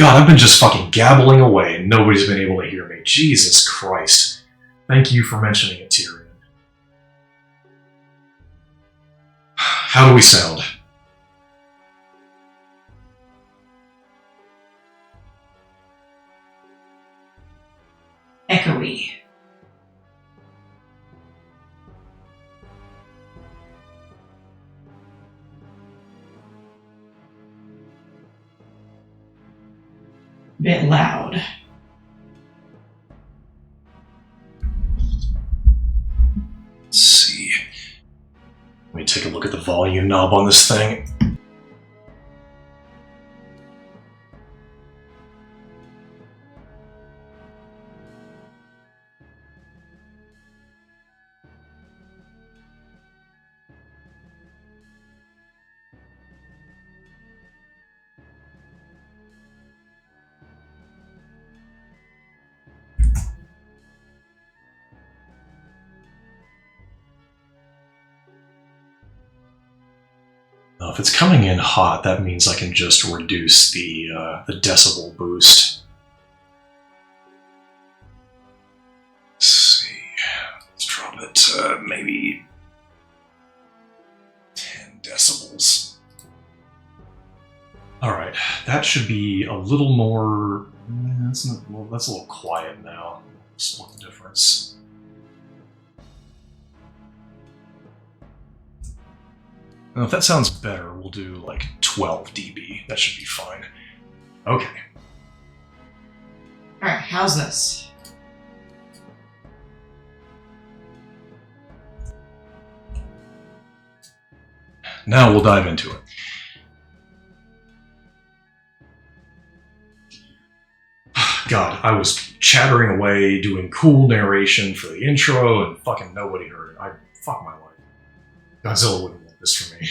God, I've been just fucking gabbling away and nobody's been able to hear me. Jesus Christ. Thank you for mentioning it, Tyrion. How do we sound? Echoey. Bit loud. Let's see. Let me take a look at the volume knob on this thing. If it's coming in hot, that means I can just reduce the decibel boost. Let's see. Let's drop it maybe 10 decibels. All right, that should be a little more. That's a little quiet now. Split the difference. Well, if that sounds better, we'll do like 12 dB. That should be fine. Okay. Alright, how's this? Now we'll dive into it. God, I was chattering away, doing cool narration for the intro, and fucking nobody heard it. Fuck my life. Godzilla wouldn't want this for me.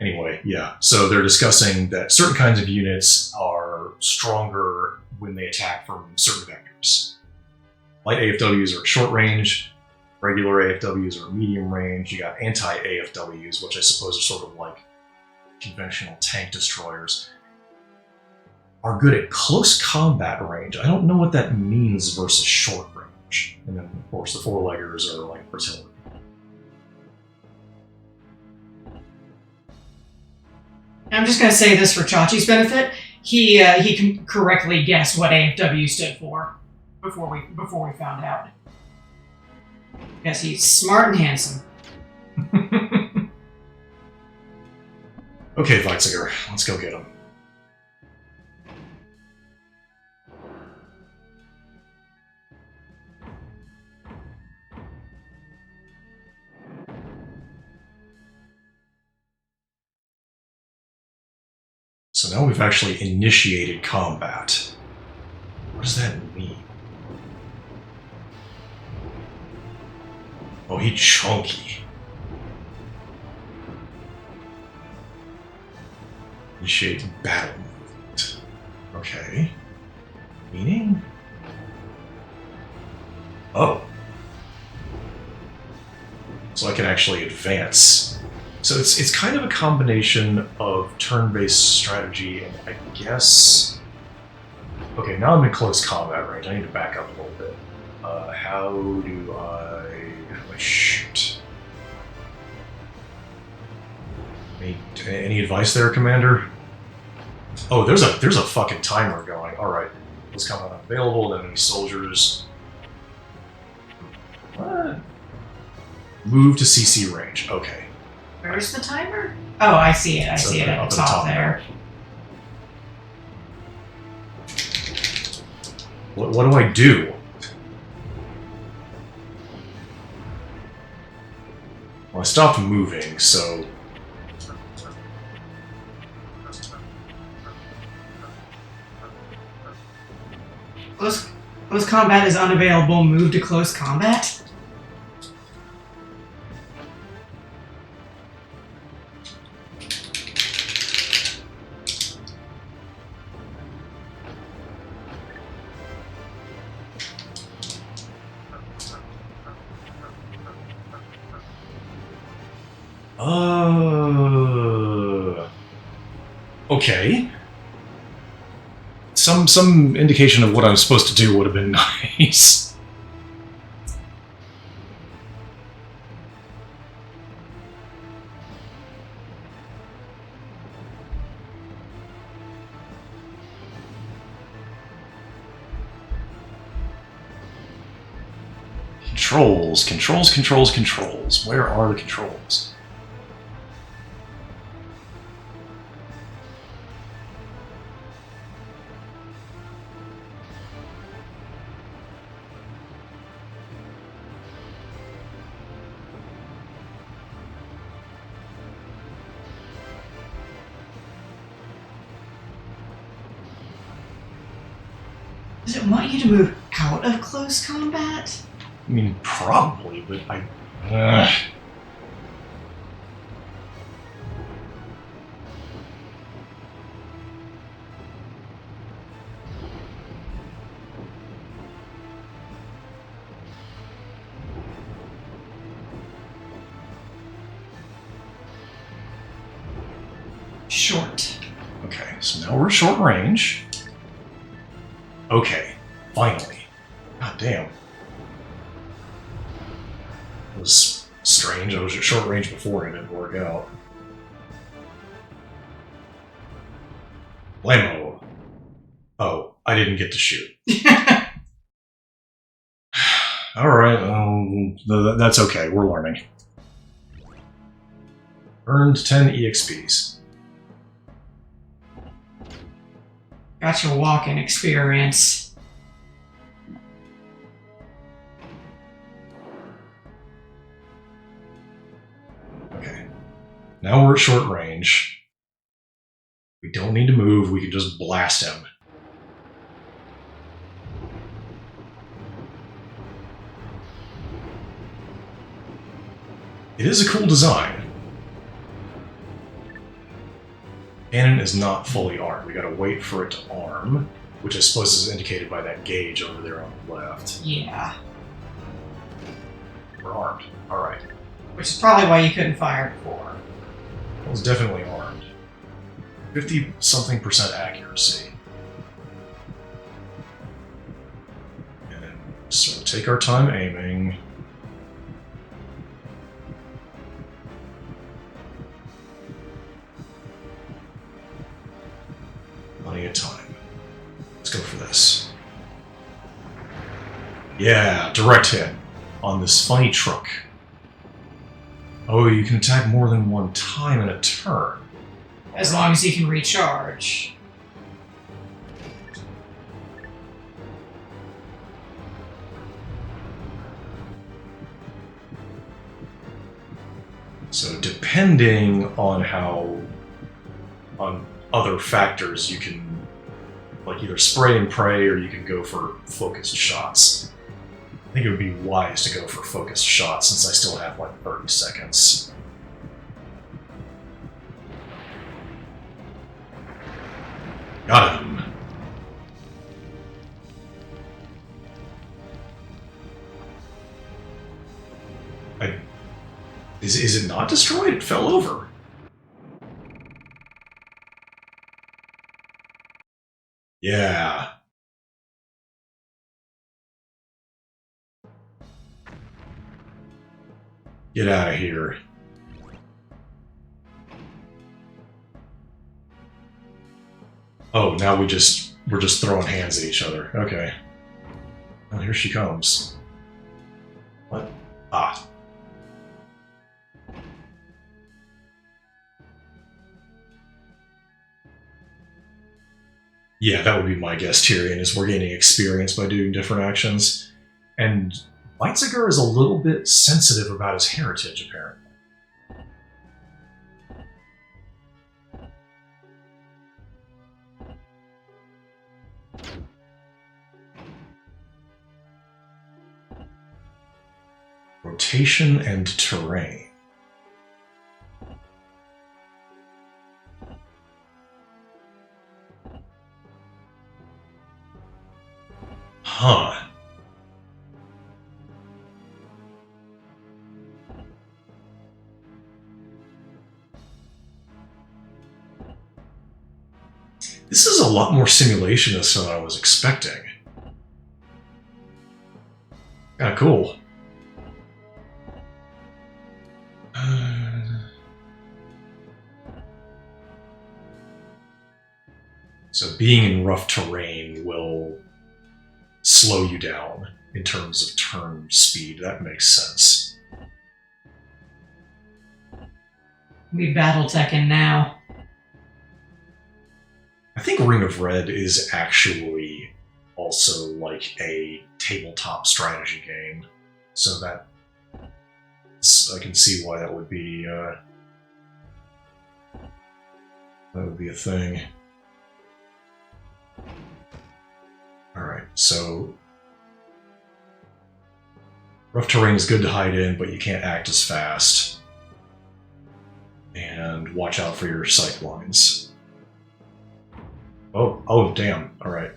Anyway, yeah. So they're discussing that certain kinds of units are stronger when they attack from certain vectors. Light AFWs are at short range, regular AFWs are medium range, you got anti-AFWs, which I suppose are sort of like conventional tank destroyers, are good at close combat range. I don't know what that means versus short range. And then, of course, the four-leggers are like artillery. I'm just going to say this for Chachi's benefit. He can correctly guess what AFW stood for before we found out. Because he's smart and handsome. Okay, Weitziger, let's go get him. So now we've actually initiated combat. What does that mean? Oh, he's chunky. Initiate battle movement. Okay. Meaning? Oh. So I can actually advance. So it's kind of a combination of turn-based strategy and I guess... Okay, now I'm in close combat range. I need to back up a little bit. How do I shoot? Any advice there, Commander? Oh, there's a fucking timer going. Alright. Close combat unavailable, enemy soldiers. What? Move to CC range. Okay. Where's the timer? Oh, I see it. I see it at the top there. What do I do? Well, I stopped moving, so... Close combat is unavailable. Move to close combat? Okay. some indication of what I was supposed to do would have been nice. Controls. Where are the controls? Does it want you to move out of close combat? I mean, probably, but I... Short. Okay, so now we're short range. Okay, finally. God damn. It was strange. I was at short range before and it didn't work out. Blammo. Oh, I didn't get to shoot. Alright, that's okay. We're learning. Earned 10 EXPs. Got your walking experience. Okay. Now we're at short range. We don't need to move, we can just blast him. It is a cool design. Cannon is not fully armed. We gotta wait for it to arm, which I suppose is indicated by that gauge over there on the left. Yeah. We're armed. Alright. Which is probably why you couldn't fire before. It was definitely armed. 50-something% accuracy. And so take our time aiming. Plenty of time. Let's go for this. Yeah, direct hit on this funny truck. Oh, you can attack more than one time in a turn. As long as you can recharge. So depending on on other factors, you can like either spray and pray or you can go for focused shots. I think it would be wise to go for focused shots since I still have like 30 seconds. Got him. Is it not destroyed? It fell over. Yeah. Get out of here. Oh, now we're just throwing hands at each other. Okay. Oh, here she comes. What? Ah. Yeah, that would be my guess, Tyrion, is we're gaining experience by doing different actions. And Weitziger is a little bit sensitive about his heritage, apparently. Rotation and terrain. Huh. This is a lot more simulationist than I was expecting. Kinda cool. So being in rough terrain will slow you down in terms of turn speed. That makes sense. We battle Tekken now. I think Ring of Red is actually also like a tabletop strategy game, so that I can see why that would be a thing. All right, so rough terrain is good to hide in, but you can't act as fast. And watch out for your sight lines. Oh, damn. All right.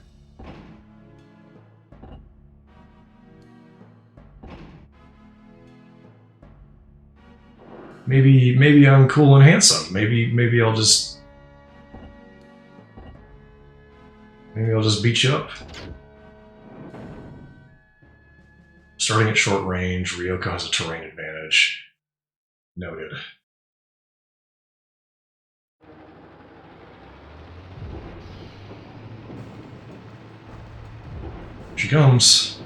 Maybe I'm cool and handsome. Maybe I'll just beat you up. Starting at short range, Ryoko has a terrain advantage. Noted. Here she comes.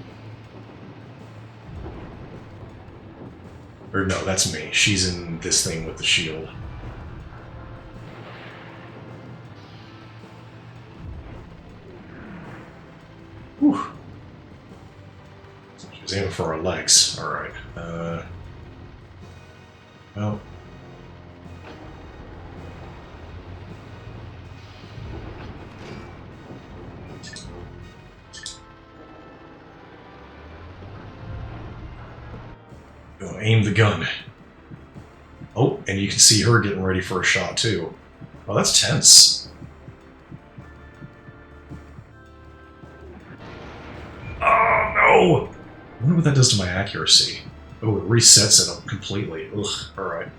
Or no, that's me. She's in this thing with the shield. Whew. She was aiming for our legs. Alright. Well. Go aim the gun. Oh, and you can see her getting ready for a shot too. Oh, that's tense. Oh no! I wonder what that does to my accuracy. Oh, it resets it up completely. Ugh, alright.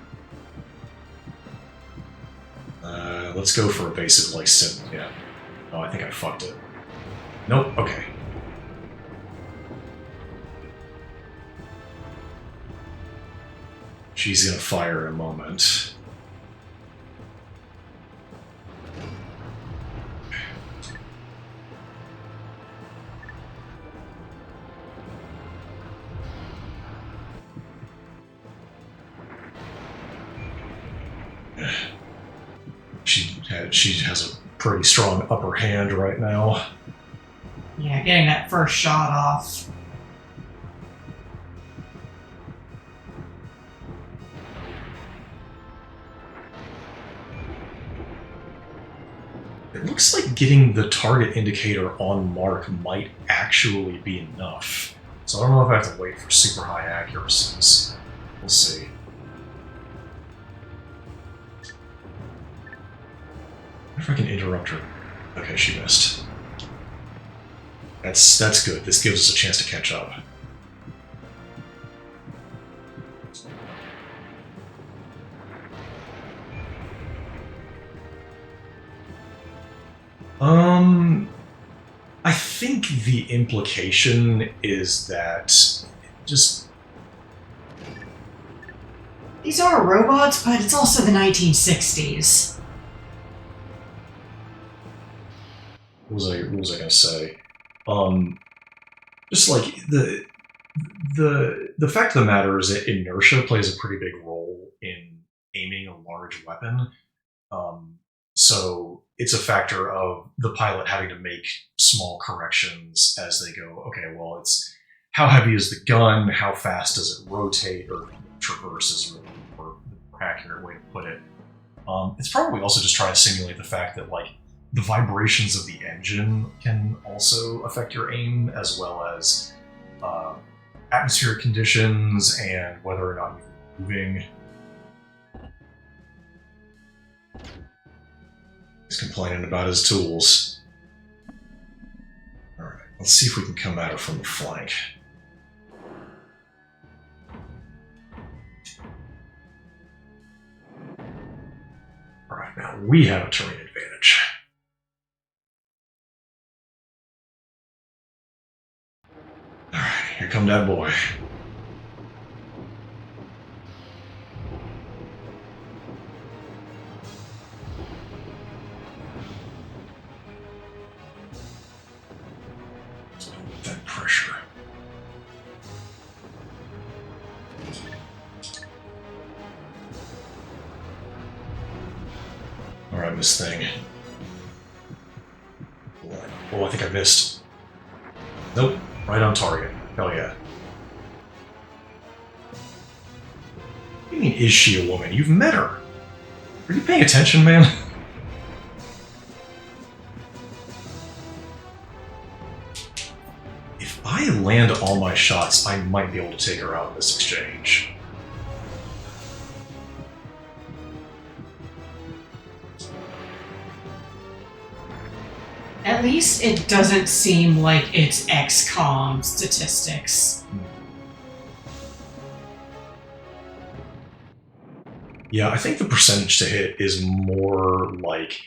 Let's go for a basic, like, sim. Yeah. Oh, I think I fucked it. Nope, okay. She's gonna fire in a moment. She has a pretty strong upper hand right now. Yeah, getting that first shot off. It looks like getting the target indicator on mark might actually be enough. So I don't know if I have to wait for super high accuracies. We'll see. I wonder if I can interrupt her. Okay, she missed. That's good. This gives us a chance to catch up. I think the implication is that just... These are robots, but it's also the 1960s. What was I gonna say? Just like the fact of the matter is that inertia plays a pretty big role in aiming a large weapon. So it's a factor of the pilot having to make small corrections as they go, okay, well, it's how heavy is the gun, how fast does it rotate or traverse is really the more accurate way to put it. It's probably also just trying to simulate the fact that, like, the vibrations of the engine can also affect your aim, as well as atmospheric conditions and whether or not you're moving. He's complaining about his tools. Alright, let's see if we can come at her from the flank. Alright, now we have a terrain advantage. come that boy. That pressure. Alright, this thing. Oh, I think I missed. Nope, right on target. Hell yeah. What do you mean, is she a woman? You've met her. Are you paying attention, man? If I land all my shots, I might be able to take her out in this exchange. At least it doesn't seem like it's XCOM statistics. Yeah, I think the percentage to hit is more like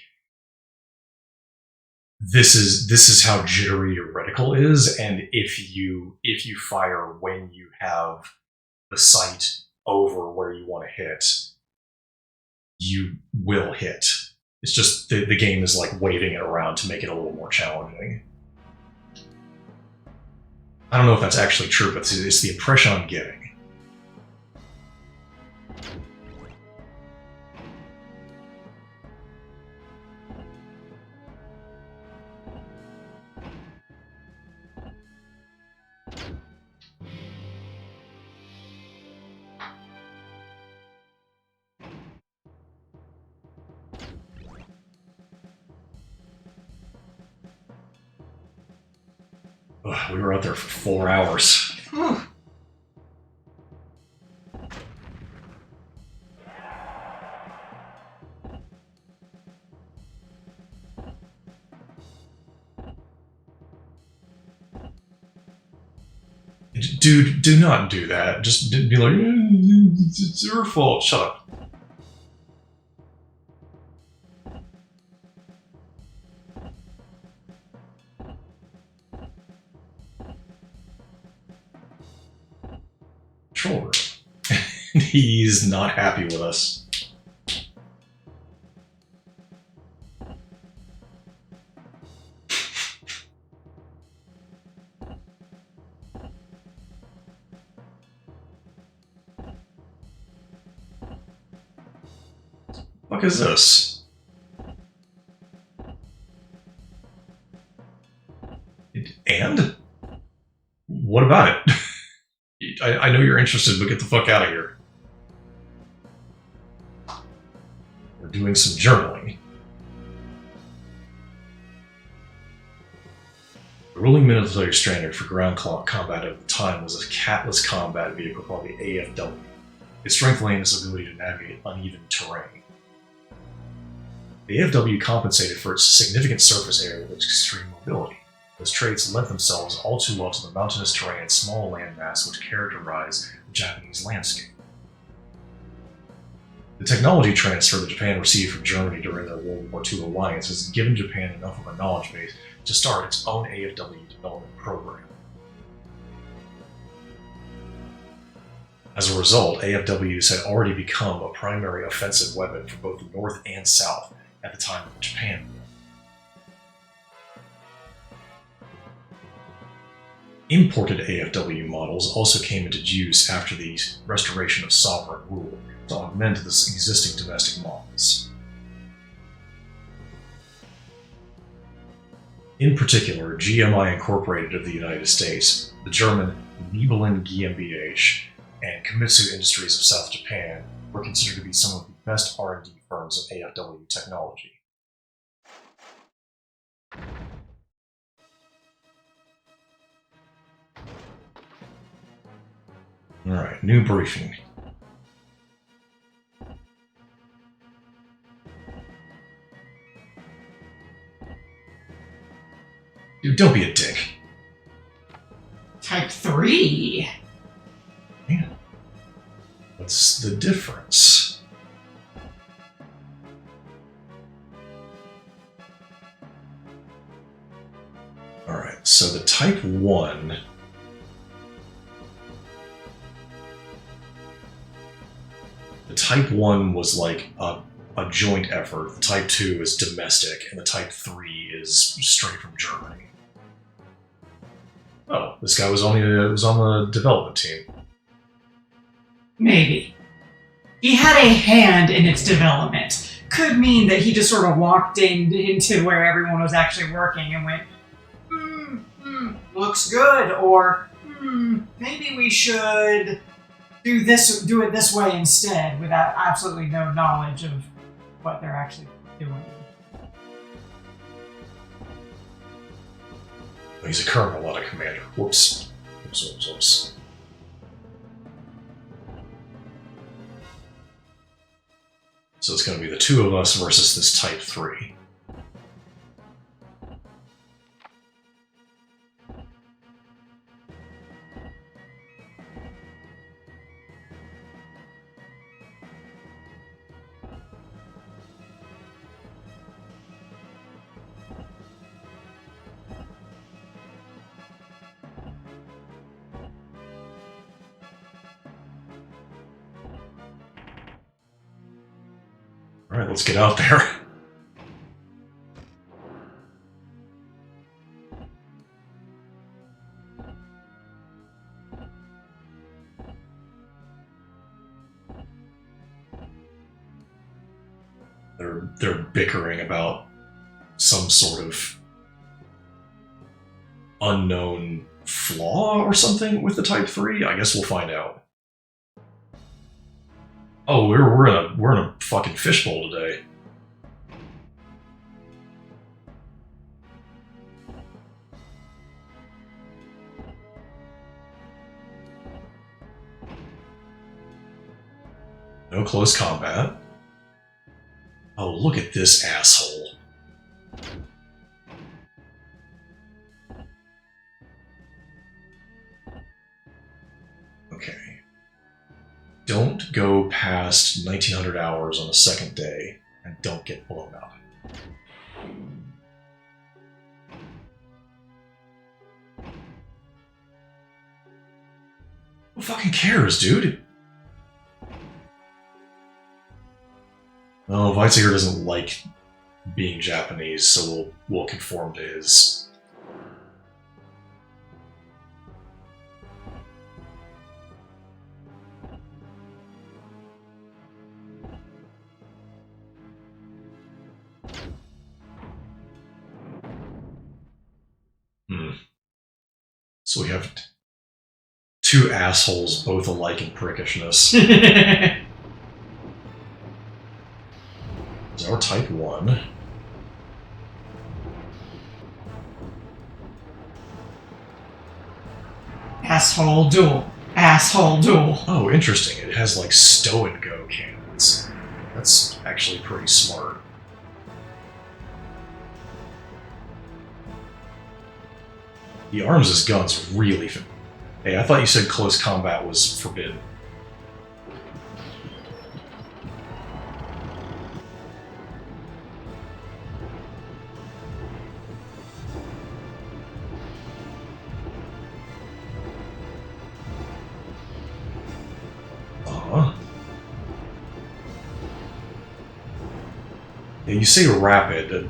this is how jittery your reticle is, and if you fire when you have the sight over where you want to hit, you will hit. It's just the game is like waving it around to make it a little more challenging. I don't know if that's actually true, but it's the impression I'm getting. Ugh, we were out there for 4 hours. Whew. Dude, do not do that. Just be like, it's your fault. Shut up. Control room. He's not happy with us. What is this? And? What about it? I know you're interested, but get the fuck out of here. We're doing some journaling. The ruling military standard for ground combat at the time was a catless combat vehicle called the AFW. Its strength lay in its ability to navigate uneven terrain. The AFW compensated for its significant surface area with its extreme mobility. Those traits lent themselves all too well to the mountainous terrain and small landmass which characterize the Japanese landscape. The technology transfer that Japan received from Germany during their World War II alliance has given Japan enough of a knowledge base to start its own AFW development program. As a result, AFWs had already become a primary offensive weapon for both the North and South at the time of the Japan War. Imported AFW models also came into use after the restoration of sovereign rule to augment the existing domestic models. In particular, GMI Incorporated of the United States, the German Nibelung GmbH, and Komitsu Industries of South Japan were considered to be some of the best R&D firms of AFW technology. Alright, new briefing. Dude, don't be a dick. Type 3. Man, what's the difference? Alright, so the Type 1 Type 1 was like a joint effort. The Type 2 is domestic, and the Type 3 is straight from Germany. Oh, this guy was on the development team. Maybe. He had a hand in its development. Could mean that he just sort of walked into where everyone was actually working and went, looks good, or maybe we should do it this way instead, without absolutely no knowledge of what they're actually doing. He's a colonel, not a commander. Whoops. Whoops. So it's going to be the two of us versus this Type 3. All right, let's get out there. They're bickering about some sort of unknown flaw or something with the Type 3. I guess we'll find out. Oh, we're in a fucking fishbowl today. No close combat. Oh, look at this asshole. Okay. Don't go past 1900 hours on the second day and don't get blown up. Who fucking cares, dude? Oh, Weizsäcker doesn't like being Japanese, so we'll conform to his. So we have two assholes, both alike in prickishness. Is our Type 1. Asshole duel. Asshole duel. Oh, interesting. It has like stow and go cannons. That's actually pretty smart. He arms his guns really. Hey, I thought you said close combat was forbidden. Yeah, you say rapid.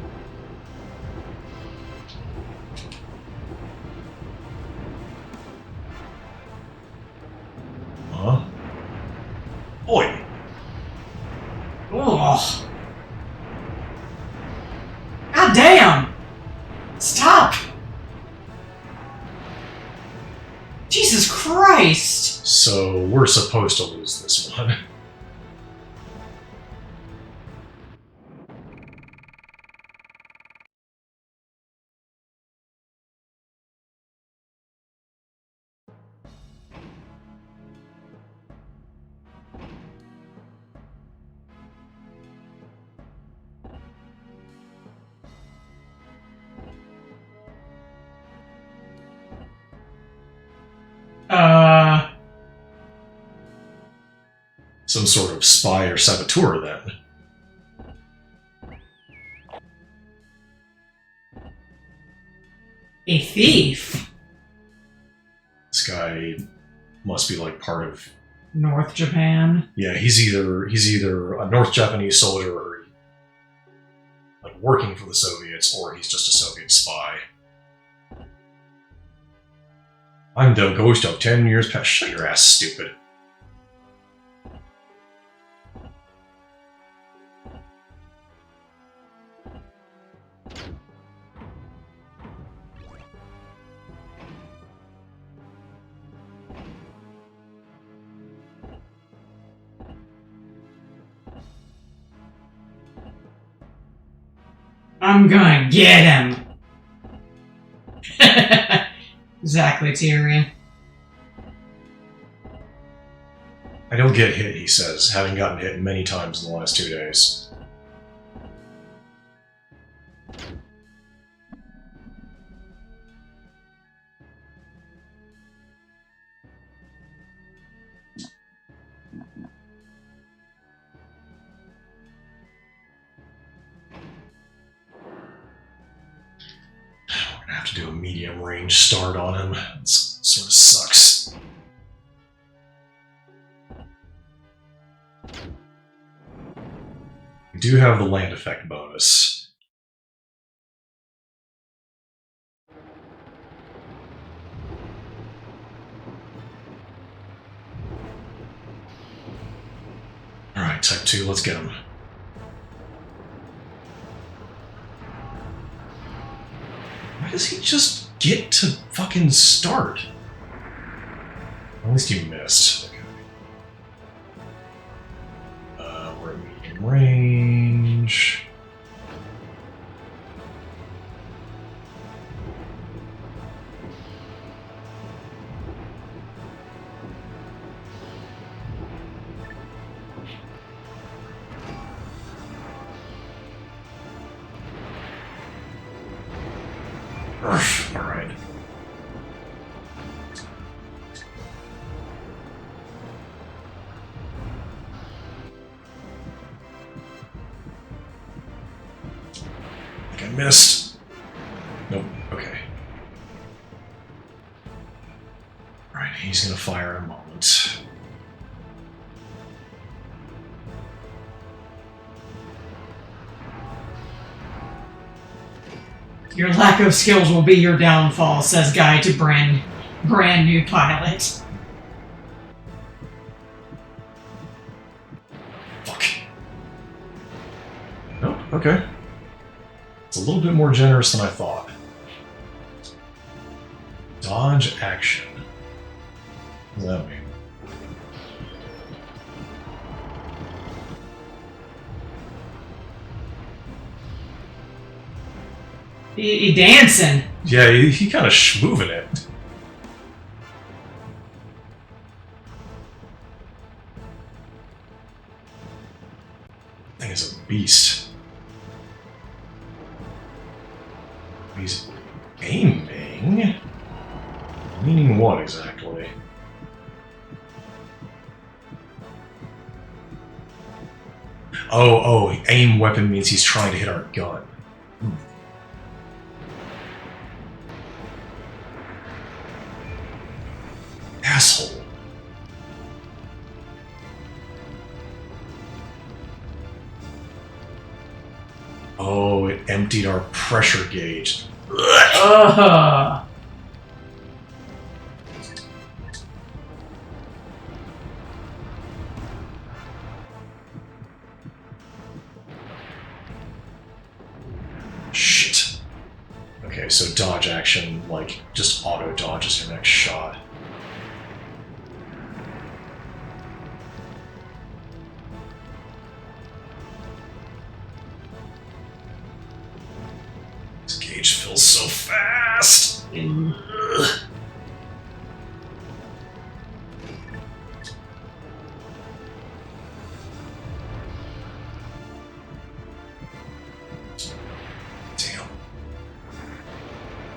Oi! Oh. God damn! Stop! Jesus Christ! So we're supposed to lose this one. Some sort of spy or saboteur, then. A thief? This guy must be like part of North Japan. Yeah, he's either a North Japanese soldier or like working for the Soviets, or he's just a Soviet spy. I'm the ghost of 10 years past. Shut your ass, stupid. I'm gonna get him! Exactly, Tyrion. I don't get hit, he says, having gotten hit many times in the last 2 days. We're gonna have to do a medium range start on him. It sort of sucks. We do have the land effect bonus. Alright, type 2, let's get him. Why does he just get to fucking start? At least you missed. Okay. We're at medium range. Alright. I think I missed. Nope, okay. Alright, he's gonna fire in a moment. Your lack of skills will be your downfall, says Guy to brand new pilot. Fuck. Nope, okay. It's a little bit more generous than I thought. Dodge action. What does that mean? He dancing. Yeah, he kind of schmooving it. Thing is a beast. He's aiming? Meaning what exactly? Oh, aim weapon means he's trying to hit our gun. Asshole. Oh, it emptied our pressure gauge. Ugh. Shit. Okay, so dodge action, like, just auto dodges your next shot. This gauge fills so fast! Ugh. Damn.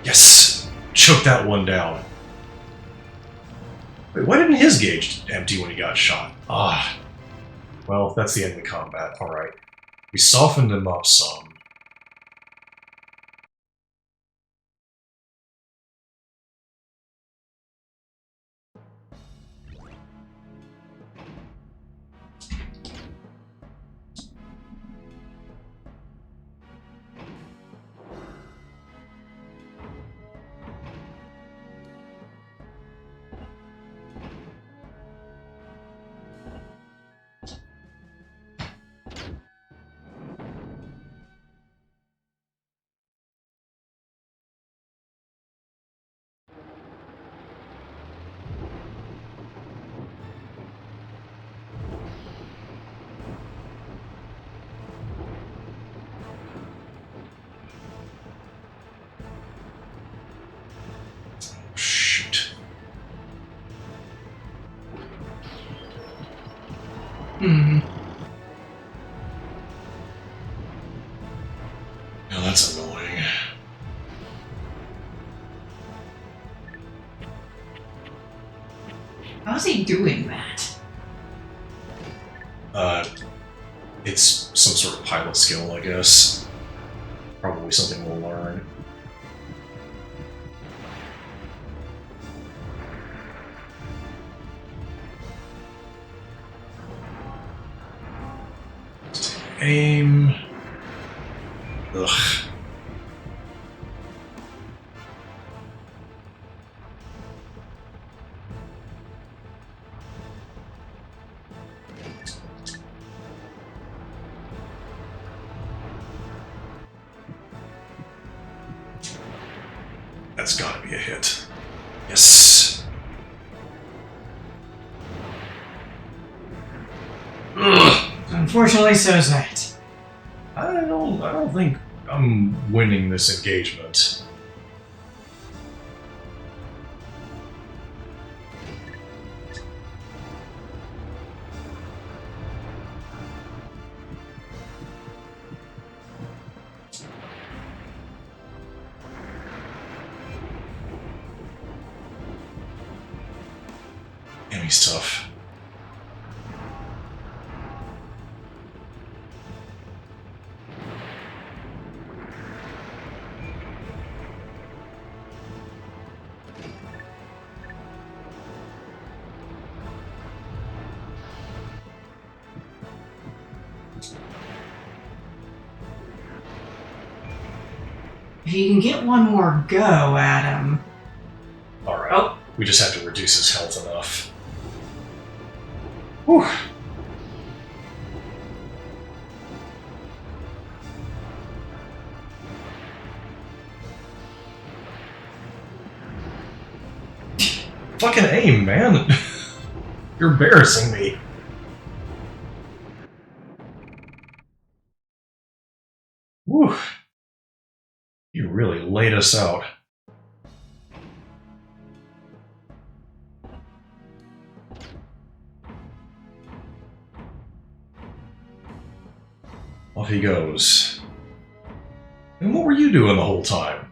Yes! Choke that one down. Wait, why didn't his gauge empty when he got shot? Ah. Well, that's the end of the combat. Alright. We softened him up some. Hmm. Now that's annoying. How's he doing that? It's some sort of pilot skill, I guess. Probably something we'll learn. Let's take aim. Ugh. That's gotta be a hit. Yes. Ugh. Unfortunately, so's that. I don't think I'm winning this engagement. Damn, he's tough. If you can get one more go at him. Alright. Oh. We just have to reduce his health enough. Whew. Fucking aim, man. You're embarrassing me. Whew. You really laid us out. Off he goes. And what were you doing the whole time?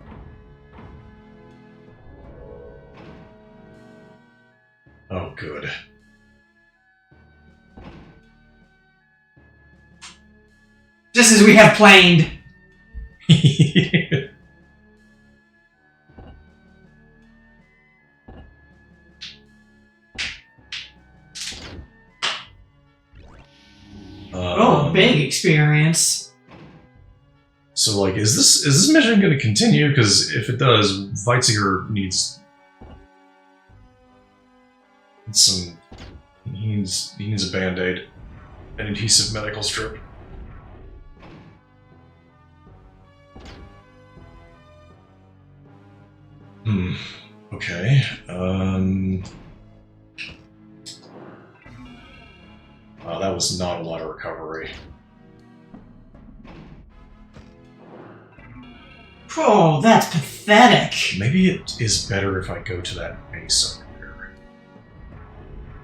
Oh, good. Just as we have planned. Big experience. So, like, is this mission going to continue? Because if it does, Weizsäcker needs some. He needs a band-aid, an adhesive medical strip. Okay. That was not a lot of recovery. Oh, that's pathetic. Maybe it is better if I go to that base over there.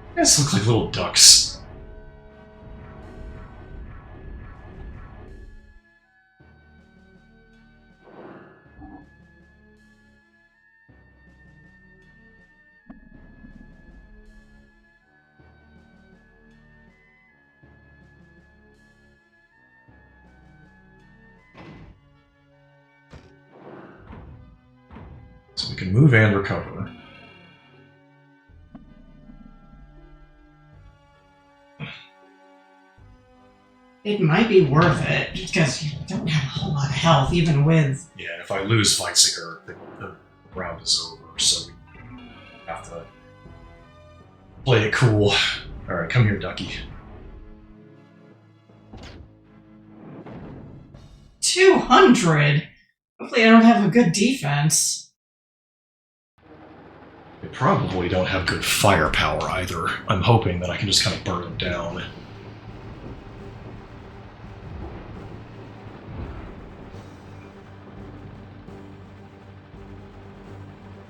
You guys look like little ducks. So we can move and recover. It might be worth it, because you don't have a whole lot of health, even with... Yeah, if I lose Weizsäcker, the round is over, so we have to play it cool. Alright, come here, ducky. 200? Hopefully I don't have a good defense. They probably don't have good firepower either. I'm hoping that I can just kind of burn them down.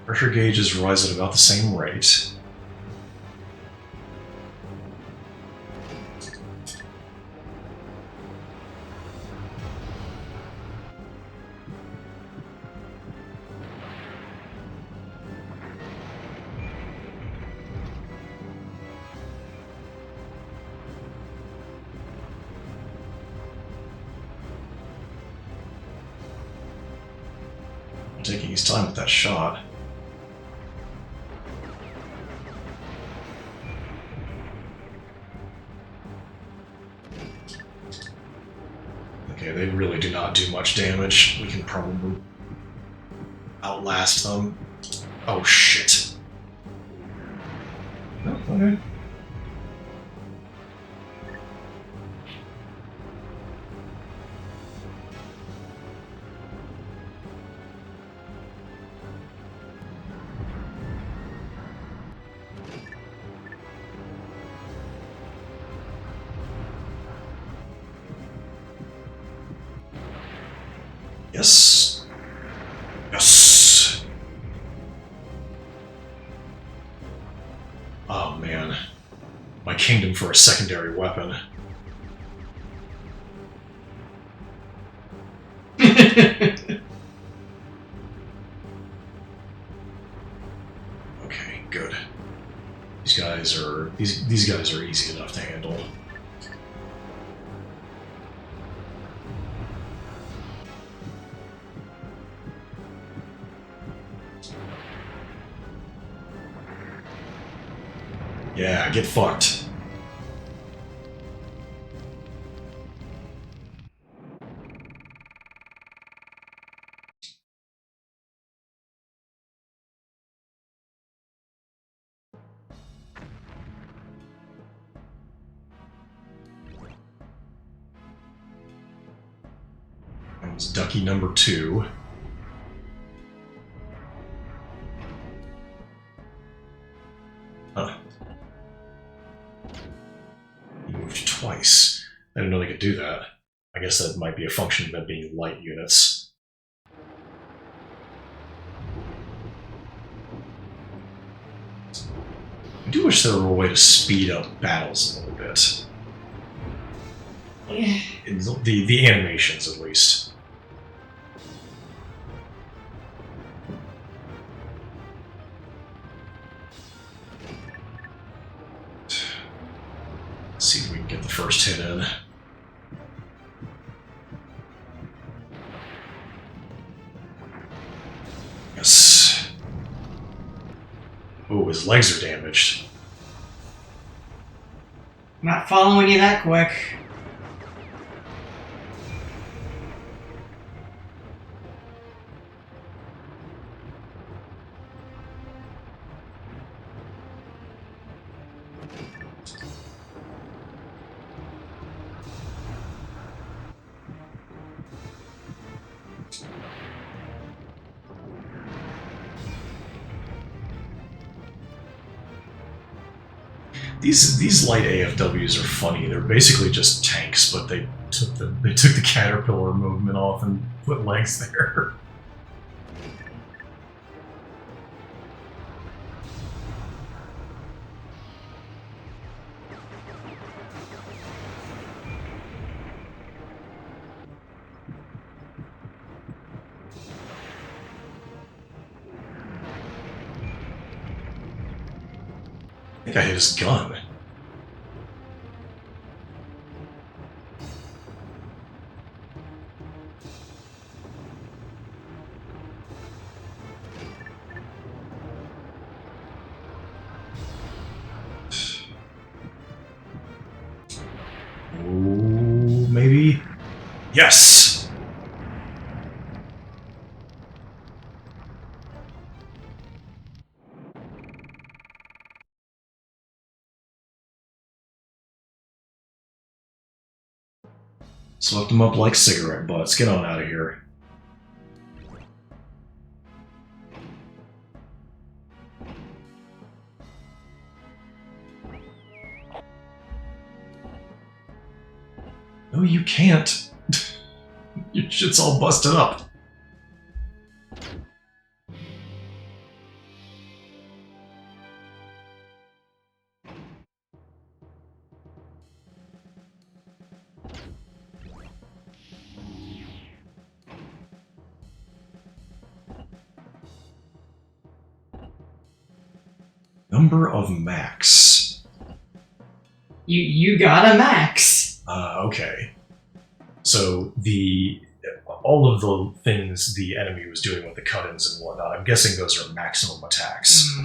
Pressure gauges rise at about the same rate. Taking his time with that shot. Okay, they really do not do much damage. We can probably outlast them. Oh shit. Oh, okay. Yes. Yes. Oh man. My kingdom for a secondary weapon. Okay, good. These guys are easy enough to handle. Yeah, get fucked. That was ducky number 2. Huh. He moved twice. I didn't know they could do that. I guess that might be a function of them being light units. I do wish there were a way to speed up battles a little bit. Yeah. The animations, at least. Let's see if we can get the first hit in. Yes. Oh, his legs are damaged. Not following you that quick. These light AFWs are funny. They're basically just tanks, but they took the caterpillar movement off and put legs there. I think I hit his gun. Oh, maybe? Yes! Swept them up like cigarette butts. Get on out of here. No, you can't. Your shit's all busted up. Number of max. You got a max. Okay. So all of the things the enemy was doing with the cut-ins and whatnot, I'm guessing those are maximum attacks.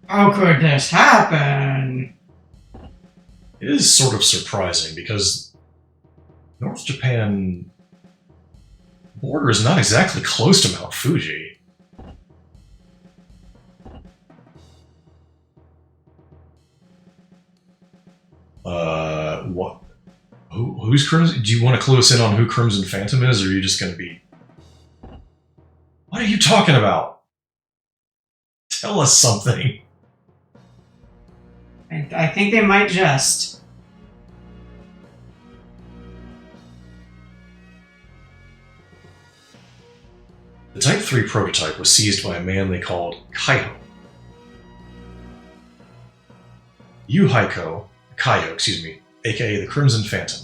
How could this happen? It is sort of surprising because North Japan border is not exactly close to Mount Fuji. What? Who's Crimson? Do you want to clue us in on who Crimson Phantom is, or are you just going to be... What are you talking about? Tell us something. I think they might just. The Type 3 prototype was seized by a man they called Kaiho. Kaiho, aka the Crimson Phantom,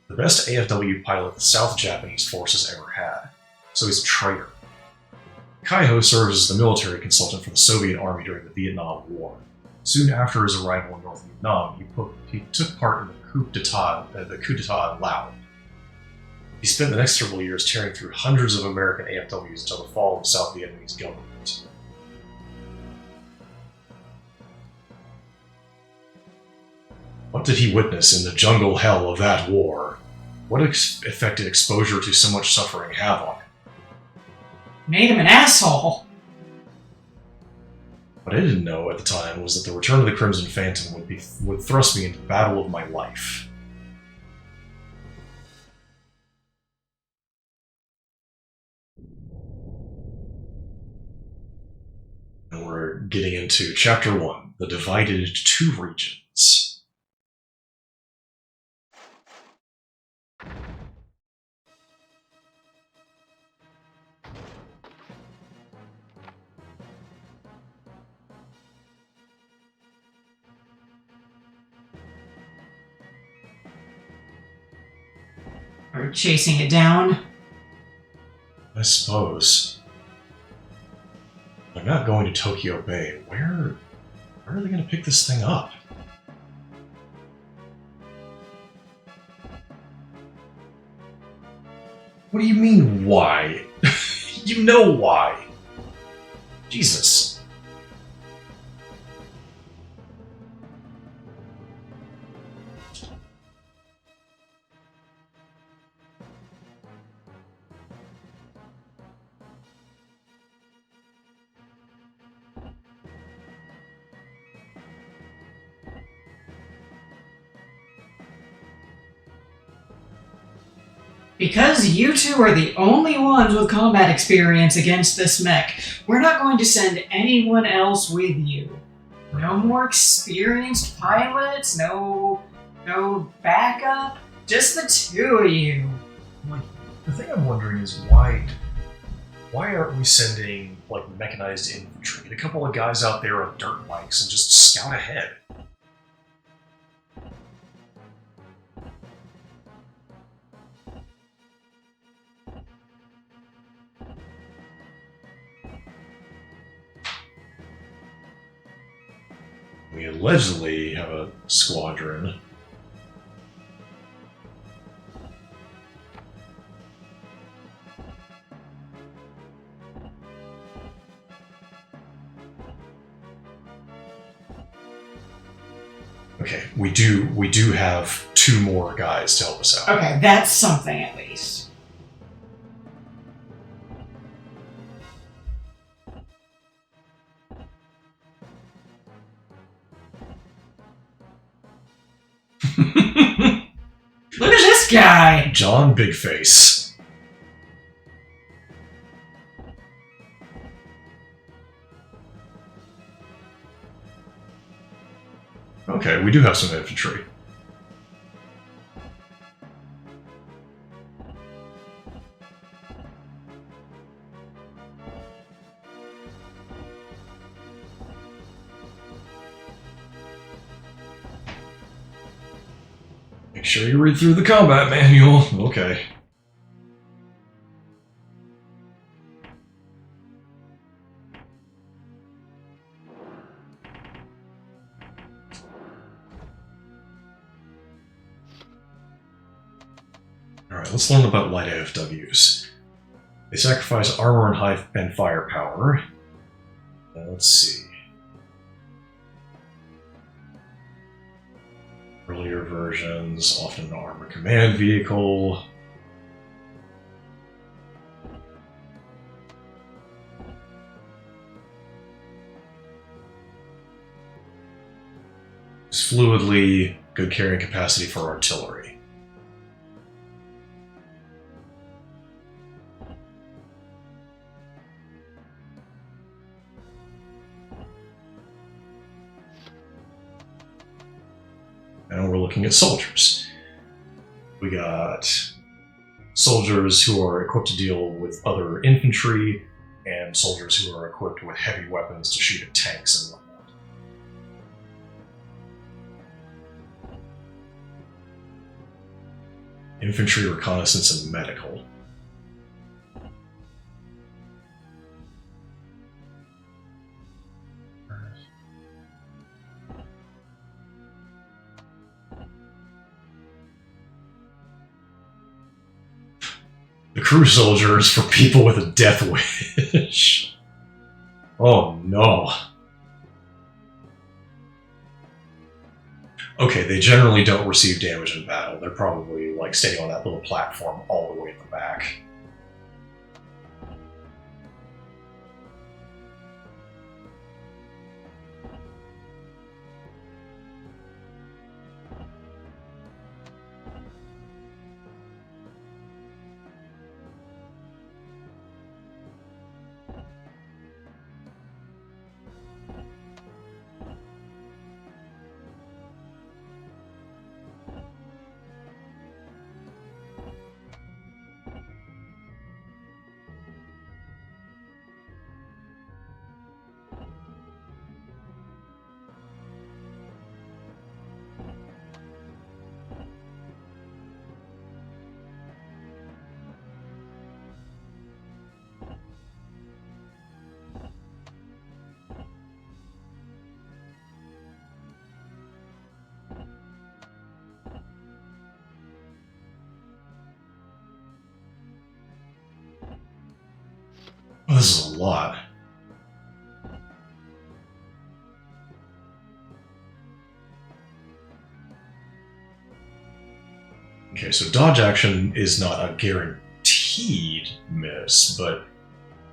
the best AFW pilot the South Japanese forces ever had, so he's a traitor. Kaiho serves as the military consultant for the Soviet Army during the Vietnam War. Soon after his arrival in North Vietnam, he took part in the coup d'etat in Laos. He spent the next several years tearing through hundreds of American AFWs until the fall of South Vietnamese government. What did he witness in the jungle hell of that war? What effect did exposure to so much suffering have on him? Made him an asshole. What I didn't know at the time was that the return of the Crimson Phantom would thrust me into the battle of my life. And we're getting into Chapter 1, The Divided into Two Regions. Or chasing it down. I suppose. They're not going to Tokyo Bay. Where are they going to pick this thing up? What do you mean, why? You know why. Jesus. Because you two are the only ones with combat experience against this mech, we're not going to send anyone else with you. No more experienced pilots, no backup, just the two of you. The thing I'm wondering is why aren't we sending like mechanized infantry? Get a couple of guys out there on dirt bikes and just scout ahead. We allegedly have a squadron. Okay, we do have two more guys to help us out. Okay, that's something at least. Look at this guy! John Bigface. Okay, we do have some infantry. Make sure you read through the combat manual. Okay. Alright, let's learn about light AFWs. They sacrifice armor and firepower. Let's see. Earlier versions, often an armored command vehicle. It's fluidly, good carrying capacity for artillery. And we're looking at soldiers. We got soldiers who are equipped to deal with other infantry, and soldiers who are equipped with heavy weapons to shoot at tanks and whatnot. Infantry, reconnaissance, and medical. The crew soldiers for people with a death wish. Oh no. Okay, they generally don't receive damage in battle. They're probably like standing on that little platform all the way at the back. Well, this is a lot. Okay, so dodge action is not a guaranteed miss, but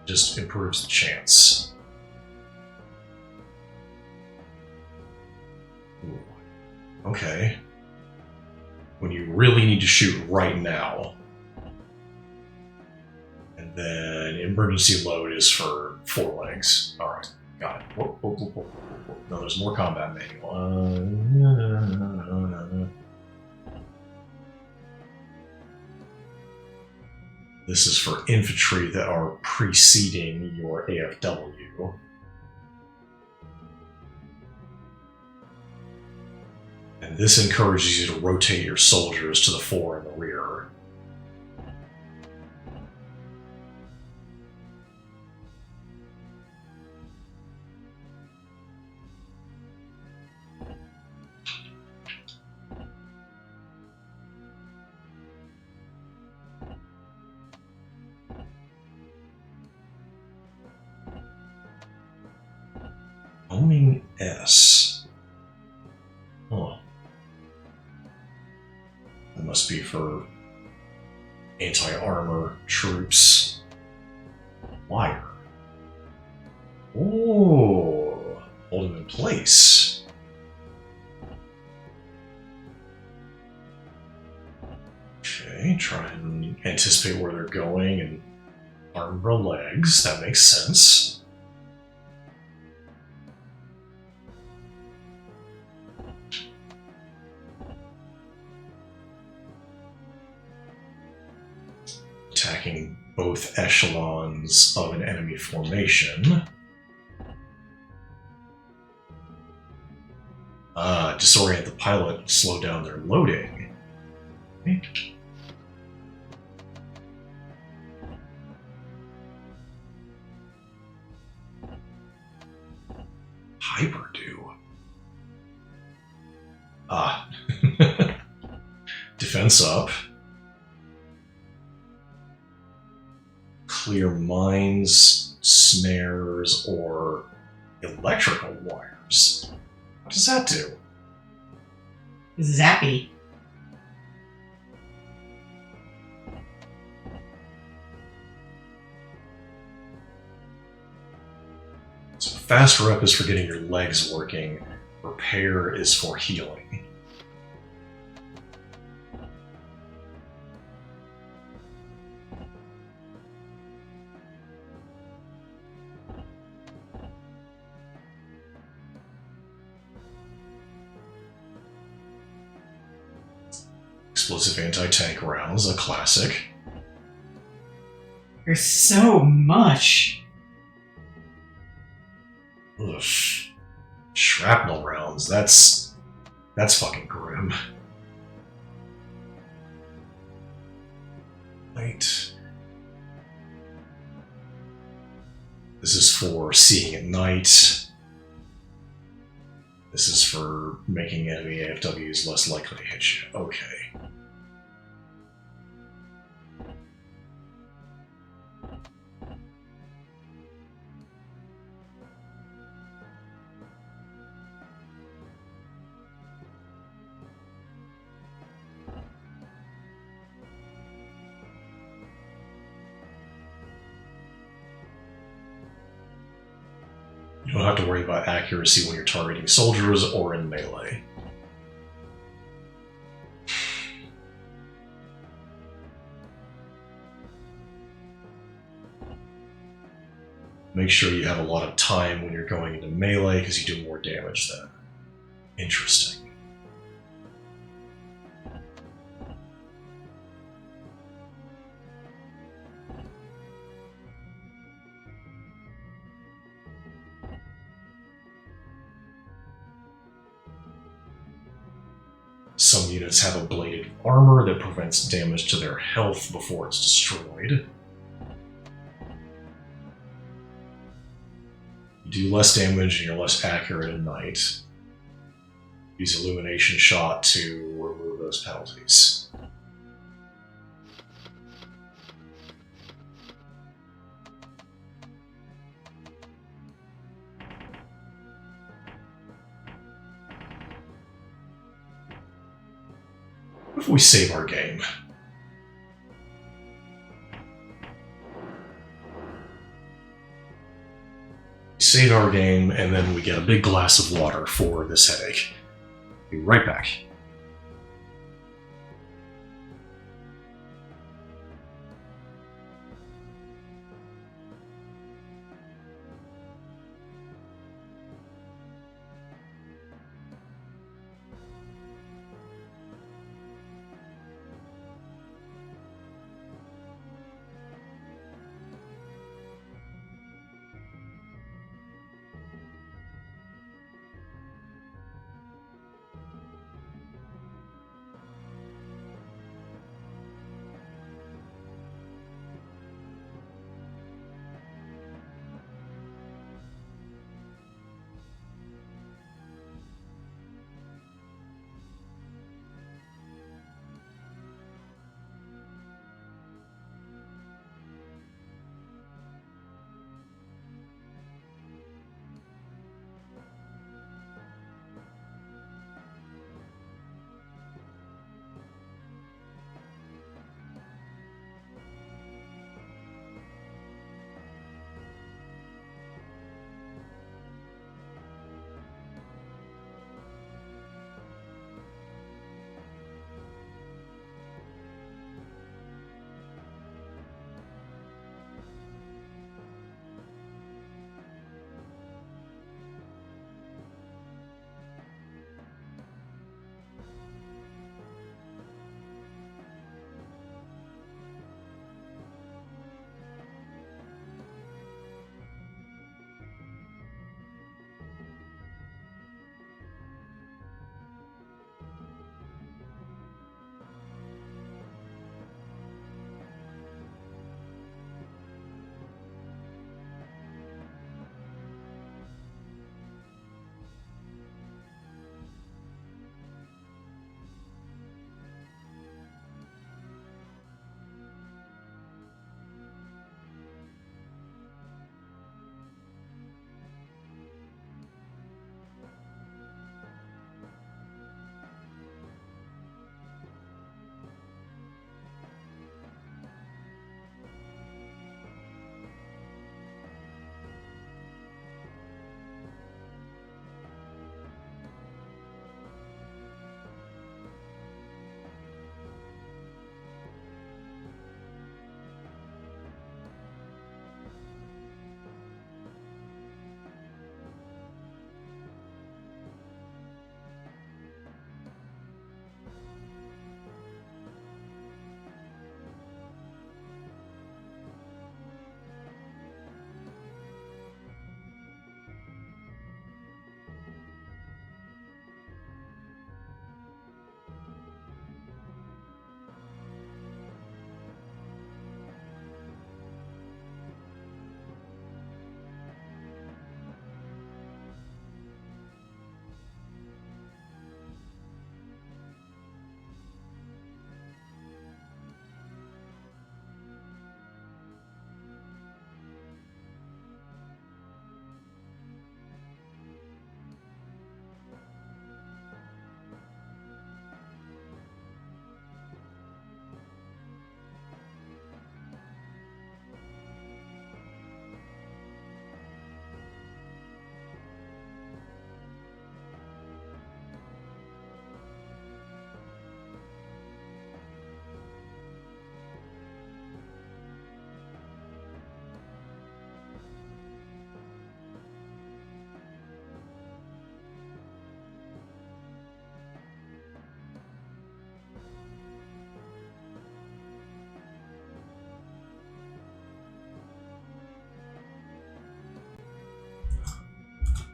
just improves the chance. Ooh. Okay. When you really need to shoot right now. And then emergency load is for 4 legs. Alright, got it. Whoa, whoa, whoa, whoa, whoa. No, there's more combat manual. No. This is for infantry that are preceding your AFW. And this encourages you to rotate your soldiers to the fore and the rear. Homing S. Huh. That must be for anti-armor troops. Wire. Oh, hold them in place. Okay, try and anticipate where they're going and arm the legs. That makes sense. Attacking both echelons of an enemy formation. Disorient the pilot and slow down their loading. Hyperdew. Ah. Defense up. Clear mines, snares, or electrical wires. What does that do? Zappy. So fast rep is for getting your legs working. Repair is for healing. Explosive anti-tank rounds, a classic. There's so much. Ugh. Shrapnel rounds, that's fucking grim. Right. This is for seeing at night. This is for making enemy AFWs less likely to hit you. Okay. You don't have to worry about accuracy when you're targeting soldiers or in melee. Make sure you have a lot of time when you're going into melee because you do more damage then. Interesting. Some units have a bladed armor that prevents damage to their health before it's destroyed. You do less damage and you're less accurate at night. Use Illumination Shot to remove those penalties. What if we save our game? We save our game, and then we get a big glass of water for this headache. Be right back.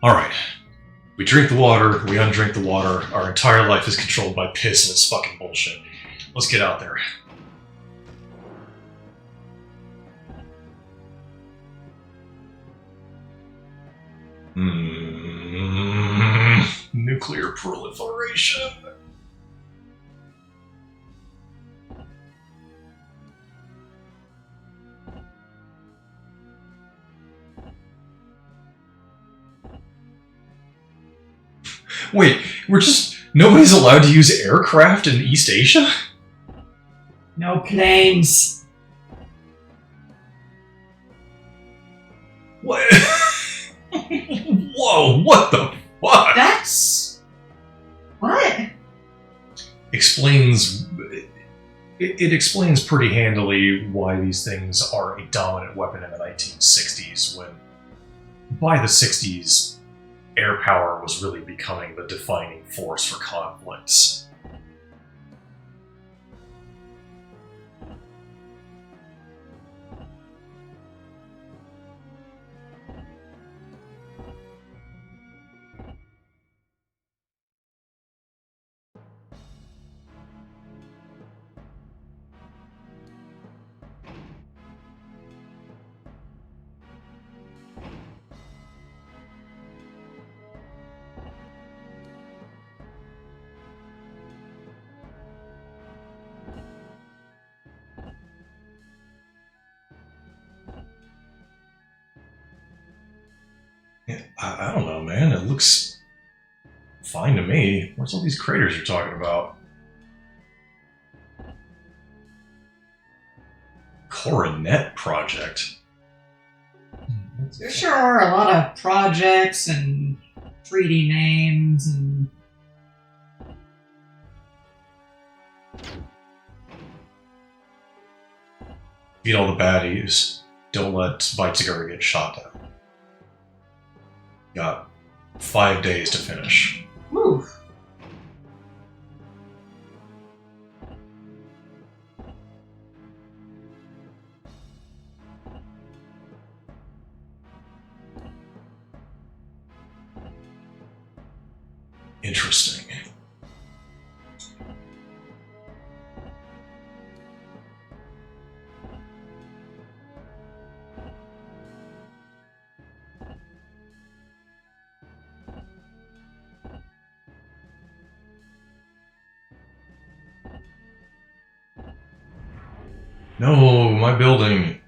Alright. We drink the water, we undrink the water, our entire life is controlled by piss and it's fucking bullshit. Let's get out there. Nuclear proliferation. Wait, nobody's allowed to use aircraft in East Asia? No planes. What? Whoa, what the fuck? That's... What? Explains... It explains pretty handily why these things are a dominant weapon in the 1960s, when by the 60s, air power was really becoming the defining force for conflicts. I don't know, man. It looks fine to me. Where's all these craters you're talking about? Coronet Project. There sure are a lot of projects and treaty names and... Beat all the baddies. Don't let Weizsäcker get shot down. Got 5 days to finish. Ooh. Interesting. No, my building.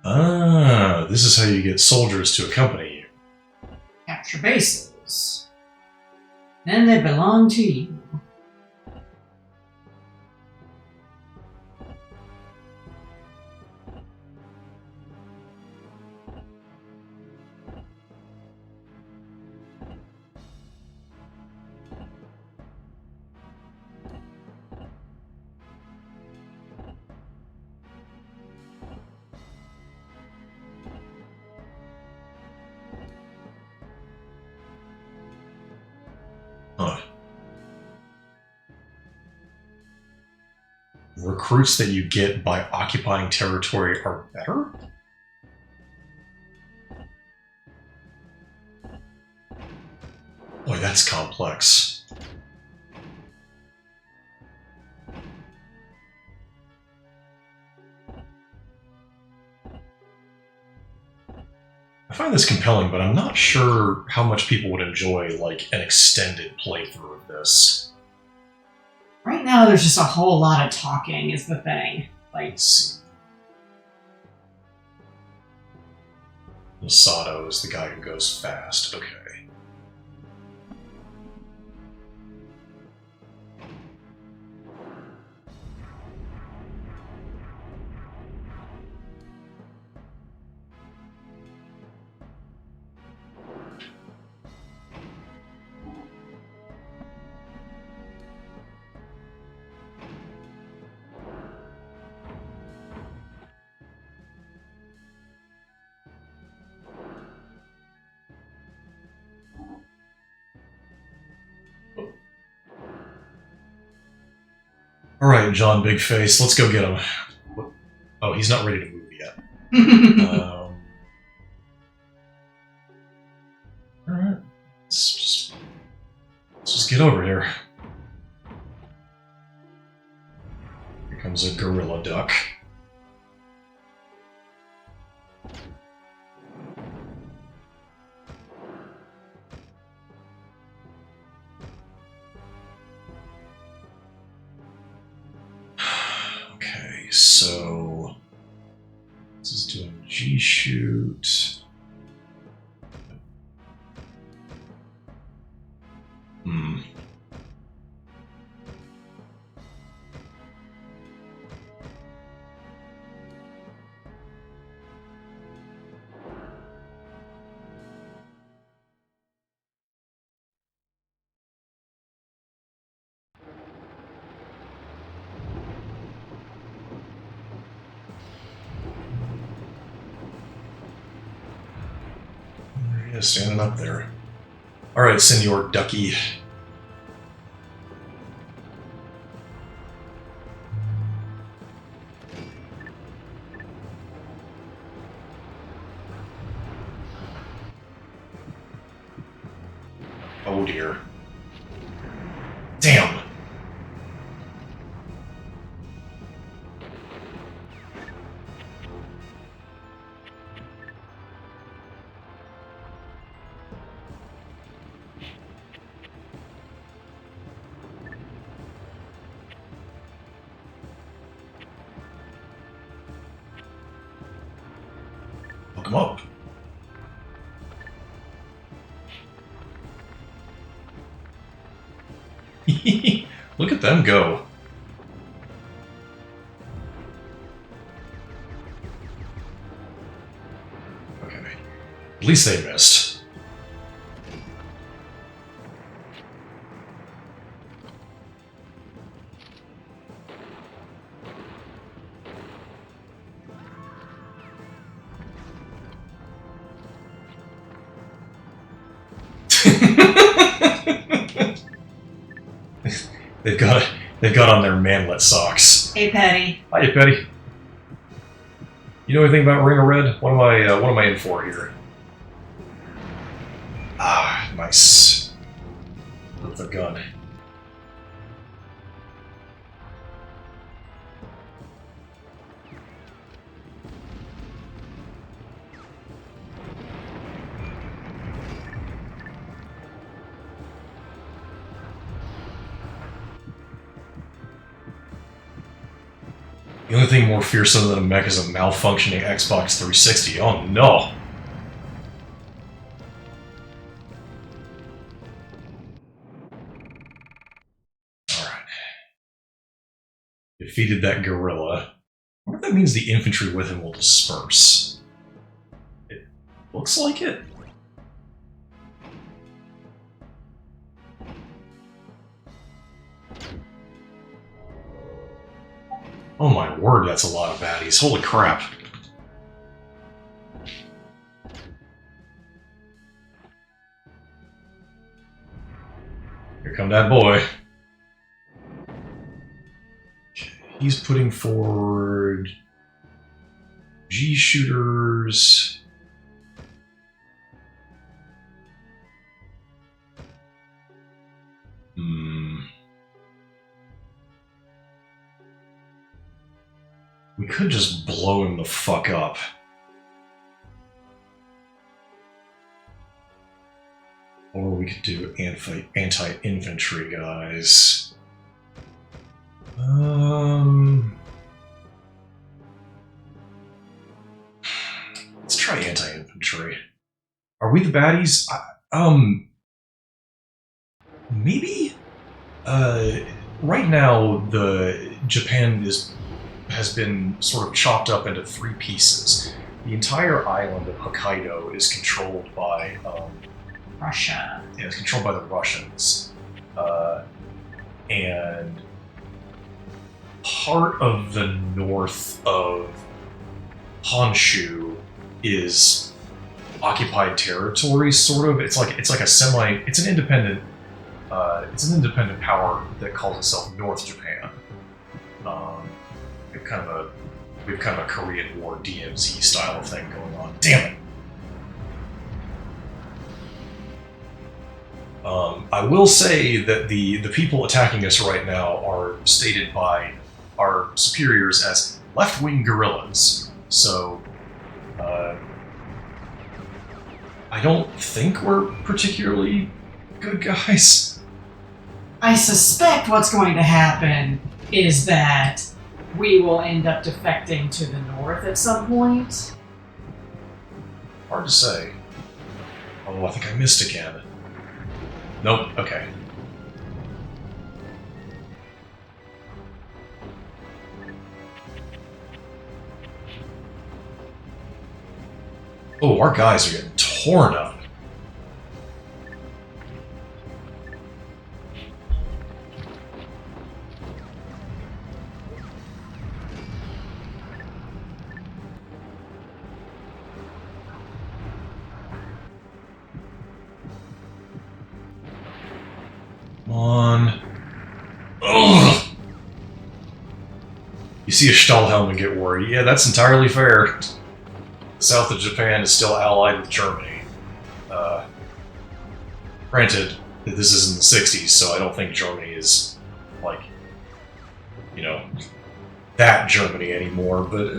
Ah, this is how you get soldiers to accompany you. Capture bases. Then they belong to you. Huh. Recruits that you get by occupying territory are better? Boy, that's complex. I find this compelling, but I'm not sure how much people would enjoy, like, an extended playthrough of this. Right now, there's just a whole lot of talking is the thing. Like, Let's see. Masato is the guy who goes fast. Okay. Alright, John Big Face, let's go get him. What? Oh, he's not ready to move yet. Alright. Let's just get over here. Here comes a gorilla duck. Okay, so this is doing G-shoot. There he is, standing up there. Alright, Senor Ducky. Oh dear. Damn! Look him up. Look at them go. Okay. At least they missed. They've got on their manlet socks. Hey, Patty. Hiya, Petty. You know anything about Ring of Red? What am I in for here? Ah, nice. With the gun. The only thing more fearsome than a mech is a malfunctioning Xbox 360. Oh no! Alright. Defeated that gorilla. I wonder if that means the infantry with him will disperse. It looks like it. Oh my word, that's a lot of baddies. Holy crap. Here come that boy. Okay, he's putting forward G-shooters. We could just blow him the fuck up. Or we could do anti-infantry guys. Let's try anti-infantry. Are we the baddies? Maybe? Right now, Japan has been sort of chopped up into 3 pieces. The entire island of Hokkaido is controlled by Russia. Yeah, it's controlled by the Russians, and part of the north of Honshu is occupied territory. Sort of. It's like it's an independent power that calls itself North Japan. we have kind of a Korean War DMZ style thing going on. Damn it! I will say that the people attacking us right now are stated by our superiors as left-wing guerrillas. So, I don't think we're particularly good guys. I suspect what's going to happen is that we will end up defecting to the north at some point. Hard to say. Oh, I think I missed again. Nope, okay. Oh, our guys are getting torn up. Come on. Ugh! You see a Stahlhelm and get worried. Yeah, that's entirely fair. The south of Japan is still allied with Germany. Granted, this is in the 60s, so I don't think Germany is, like, you know, that Germany anymore, but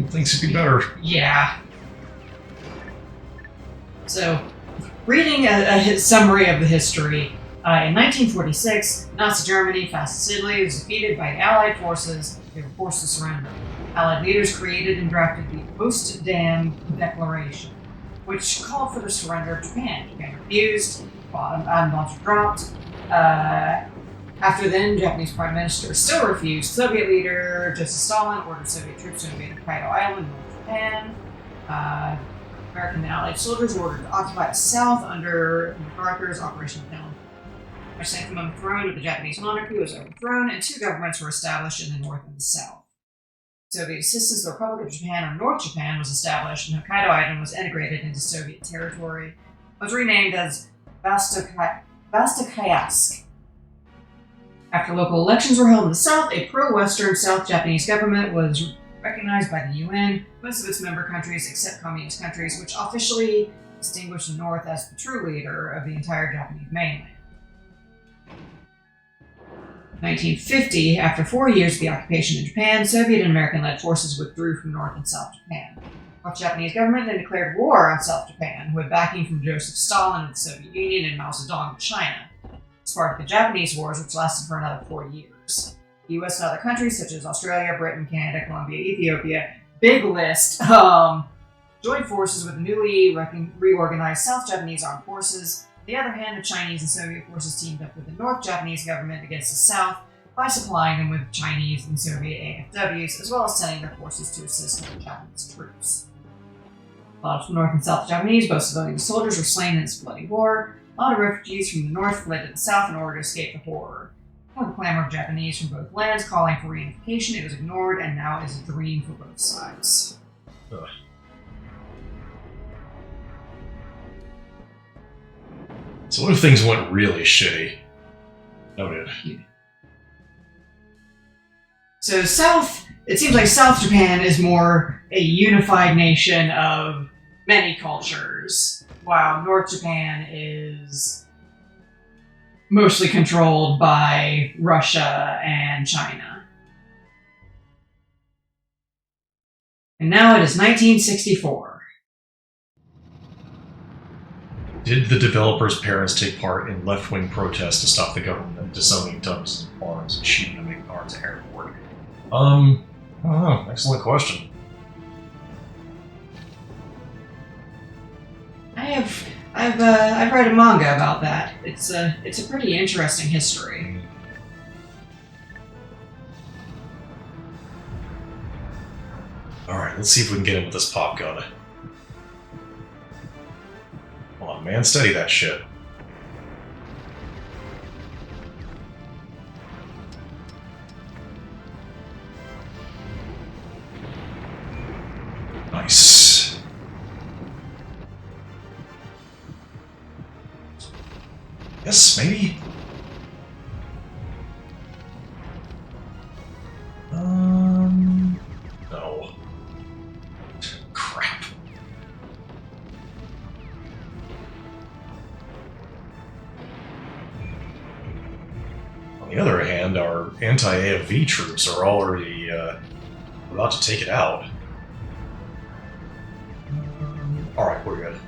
things could be better. Yeah. So, reading a summary of the history, in 1946, Nazi Germany, fascist Italy, was defeated by Allied forces. They were forced to surrender. Allied leaders created and drafted the Potsdam Declaration, which called for the surrender of Japan. Japan refused, bombs were dropped. After then, Japanese Prime Minister still refused. Soviet leader Joseph Stalin ordered Soviet troops to invade Hokkaido Island, North Japan. American and Allied soldiers were ordered to occupy the South under MacArthur's Operation Down. A sanctum throne of the Japanese monarchy was overthrown, and two governments were established in the North and the South. Soviet assistance, the Republic of Japan, or North Japan, was established, and Hokkaido Island was integrated into Soviet territory. It was renamed as Vastokaysk. After local elections were held in the South, a pro-Western South Japanese government was recognized by the UN, most of its member countries except communist countries, which officially distinguished the North as the true leader of the entire Japanese mainland. 1950, after 4 years of the occupation in Japan, Soviet and American-led forces withdrew from North and South Japan. The Japanese government then declared war on South Japan, with backing from Joseph Stalin of the Soviet Union and Mao Zedong of China. It sparked the Japanese Wars, which lasted for another 4 years. The US and other countries, such as Australia, Britain, Canada, Colombia, Ethiopia, big list, joined forces with the newly reorganized South Japanese Armed Forces. On the other hand, the Chinese and Soviet forces teamed up with the North Japanese government against the South by supplying them with Chinese and Soviet AFWs, as well as sending their forces to assist the Japanese troops. A lot of North and South Japanese, both civilian and soldiers, were slain in this bloody war. A lot of refugees from the North fled to the South in order to escape the horror. With the clamor of Japanese from both lands calling for reunification, it was ignored and now is a dream for both sides. Ugh. So what if things went really shitty? Noted. So it seems like South Japan is more a unified nation of many cultures, while North Japan is mostly controlled by Russia and China. And now it is 1964. Did the developers' parents take part in left-wing protests to stop the government disowning tungsten arms and shooting them in arms airport? I don't know. Excellent question. I've read a manga about that. It's a pretty interesting history. Alright, let's see if we can get him with this pop gun. Come on, man, steady that shit. Nice. Yes, maybe. the other hand, our anti-AFV troops are already about to take it out. Alright, we're good.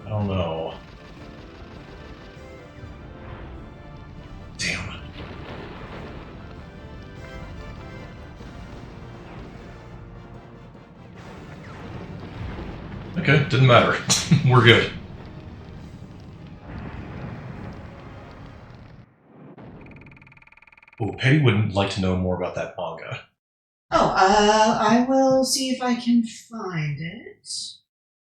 I don't know. Damn. Okay, didn't matter. We're good. Oh, Petty would like to know more about that manga. Oh, I will see if I can find it.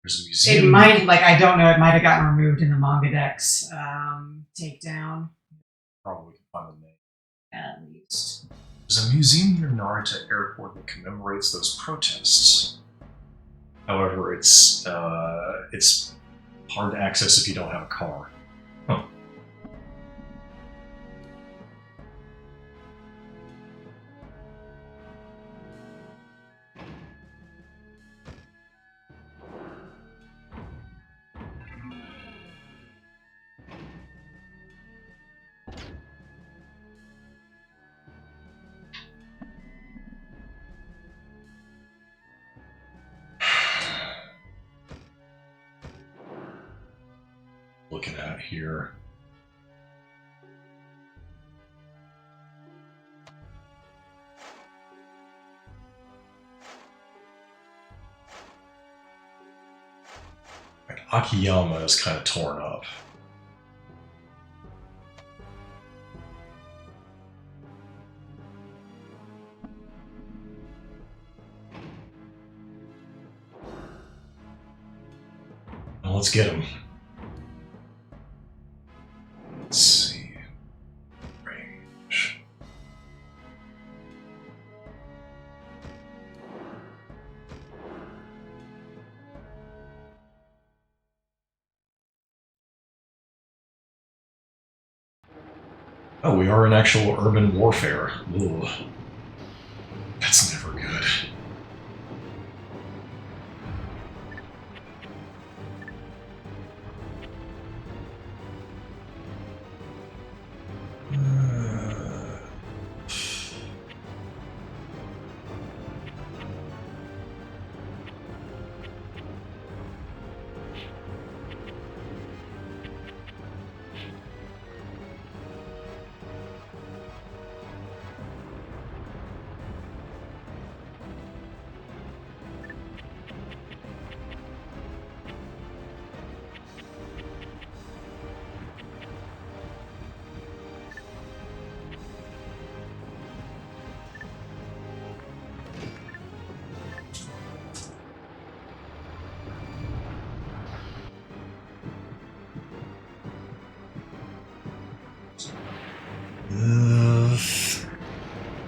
There's a museum. It might, I don't know, it might have gotten removed in the manga deck's takedown. Probably can find the name. At least. There's a museum near Narita Airport that commemorates those protests. However, it's hard to access if you don't have a car. Huh. Looking at here. Akiyama is kind of torn up. Well, let's get him. Let's see. Range. Oh, we are in actual urban warfare. Ugh. That's never good.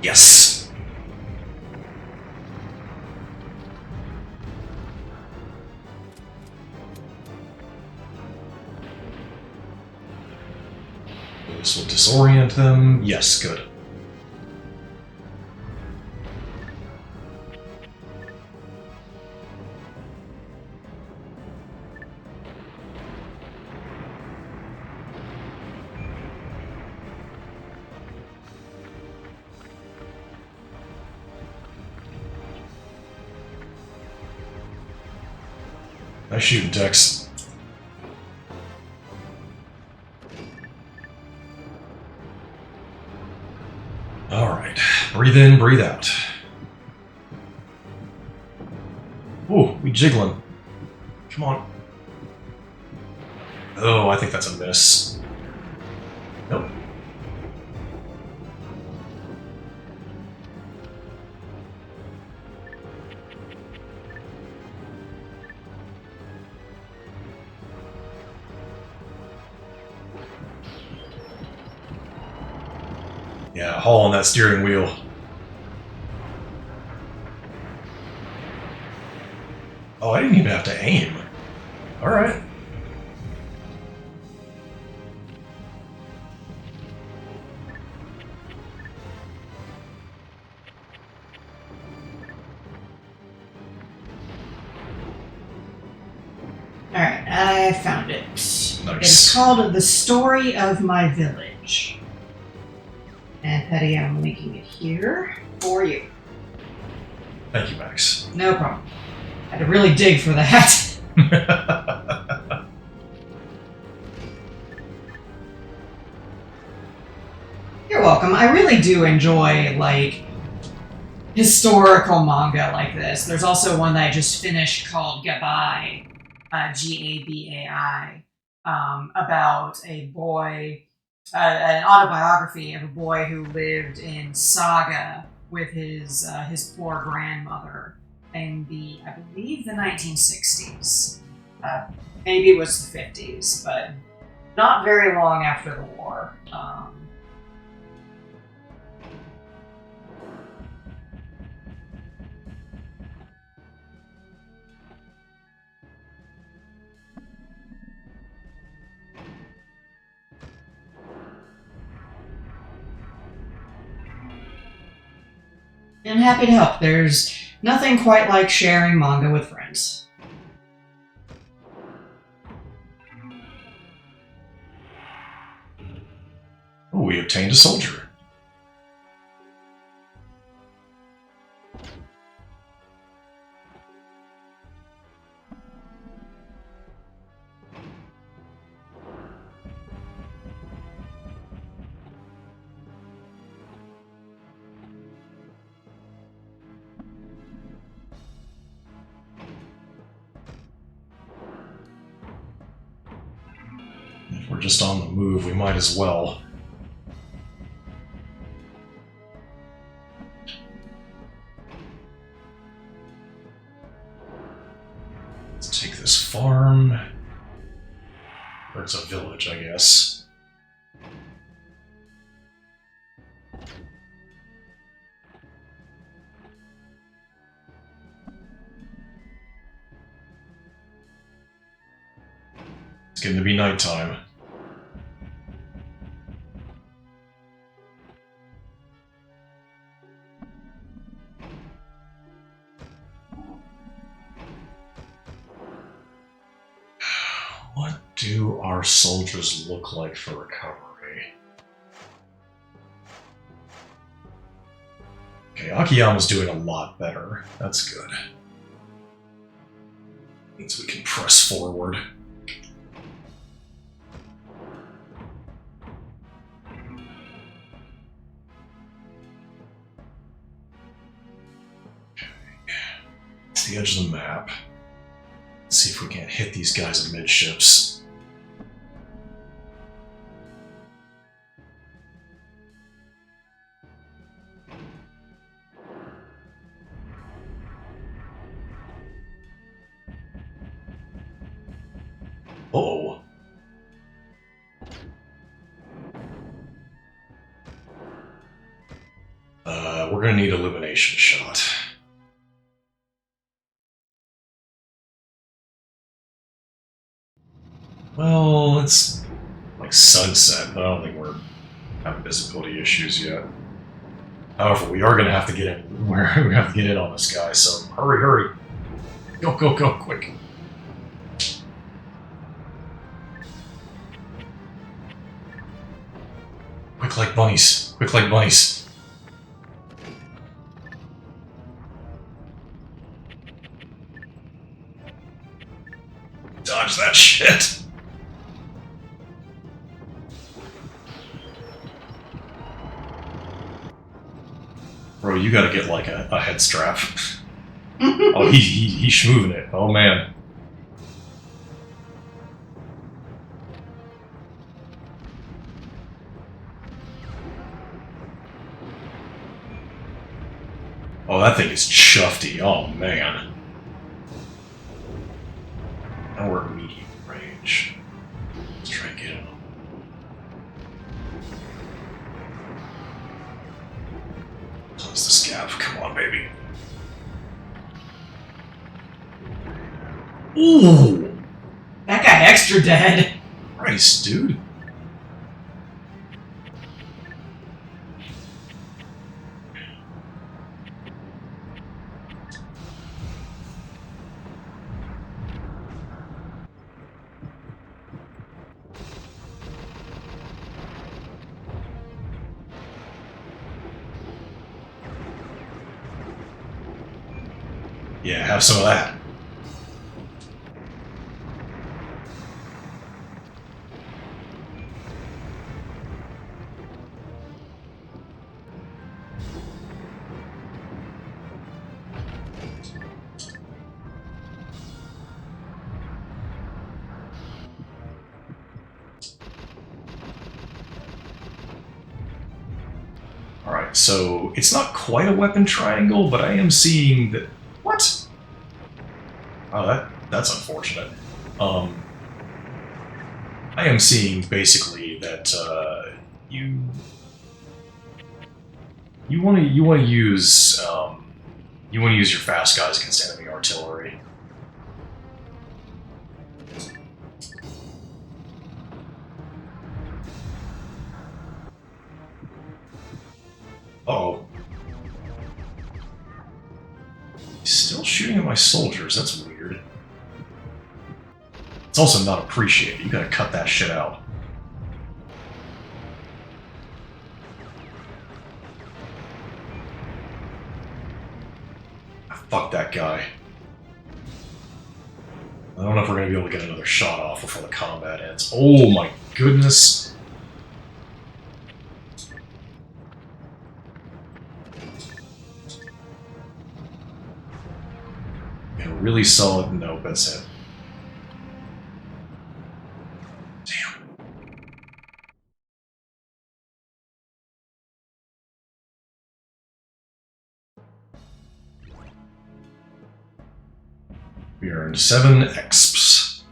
Yes. This will disorient them. Yes, good. Nice shooting, Tex. Alright. Breathe in, breathe out. Ooh, we jiggling. Come on. Oh, I think that's a miss. Nope. Yeah, haul on that steering wheel. Oh, I didn't even have to aim. Alright. I found it. Nice. It's called The Story of My Village. And Petty, I'm linking it here for you. Thank you, Max. No problem. Had to really dig for that. You're welcome. I really do enjoy, like, historical manga like this. There's also one that I just finished called Gabai, Gabai, about a boy, an autobiography of a boy who lived in Saga with his poor grandmother in I believe the 1960s. Maybe it was the 50s, but not very long after the war. And happy to help. There's nothing quite like sharing manga with friends. Oh, we obtained a soldier. If we're just on the move, we might as well. Let's take this farm. Or it's a village, I guess. It's getting to be nighttime. What do our soldiers look like for recovery? Okay, Akiyama's doing a lot better. That's good. Means we can press forward. It's the edge of the map. Let's see if we can't hit these guys amidships. Uh-oh. We're gonna need illumination shot. Well, it's like sunset, but I don't think we're having visibility issues yet. However, we are going to have to get in. We have to get in on this guy. So hurry, hurry! Go, go, go, quick! Quick like bunnies! Quick like bunnies! Dodge that shit! Bro, you gotta get like a head strap. Oh, he's schmooving it. Oh man. Oh, that thing is chufty. Oh man. Now we're at medium range. Let's try and get him. Close the scab. Come on, baby. Ooh! That guy extra dead. Christ, dude. Yeah, have some of that. Alright, so it's not quite a weapon triangle, but I am seeing that... What? Oh, that's unfortunate. I am seeing basically that you want to use your fast guys against enemy artillery. Uh-oh. He's still shooting at my soldiers, that's weird. It's also not appreciated, you gotta cut that shit out. Fuck that guy. I don't know if we're gonna be able to get another shot off before the combat ends. Oh my goodness. Got a really solid... Nope, that's it. Damn. We earned 7 exps.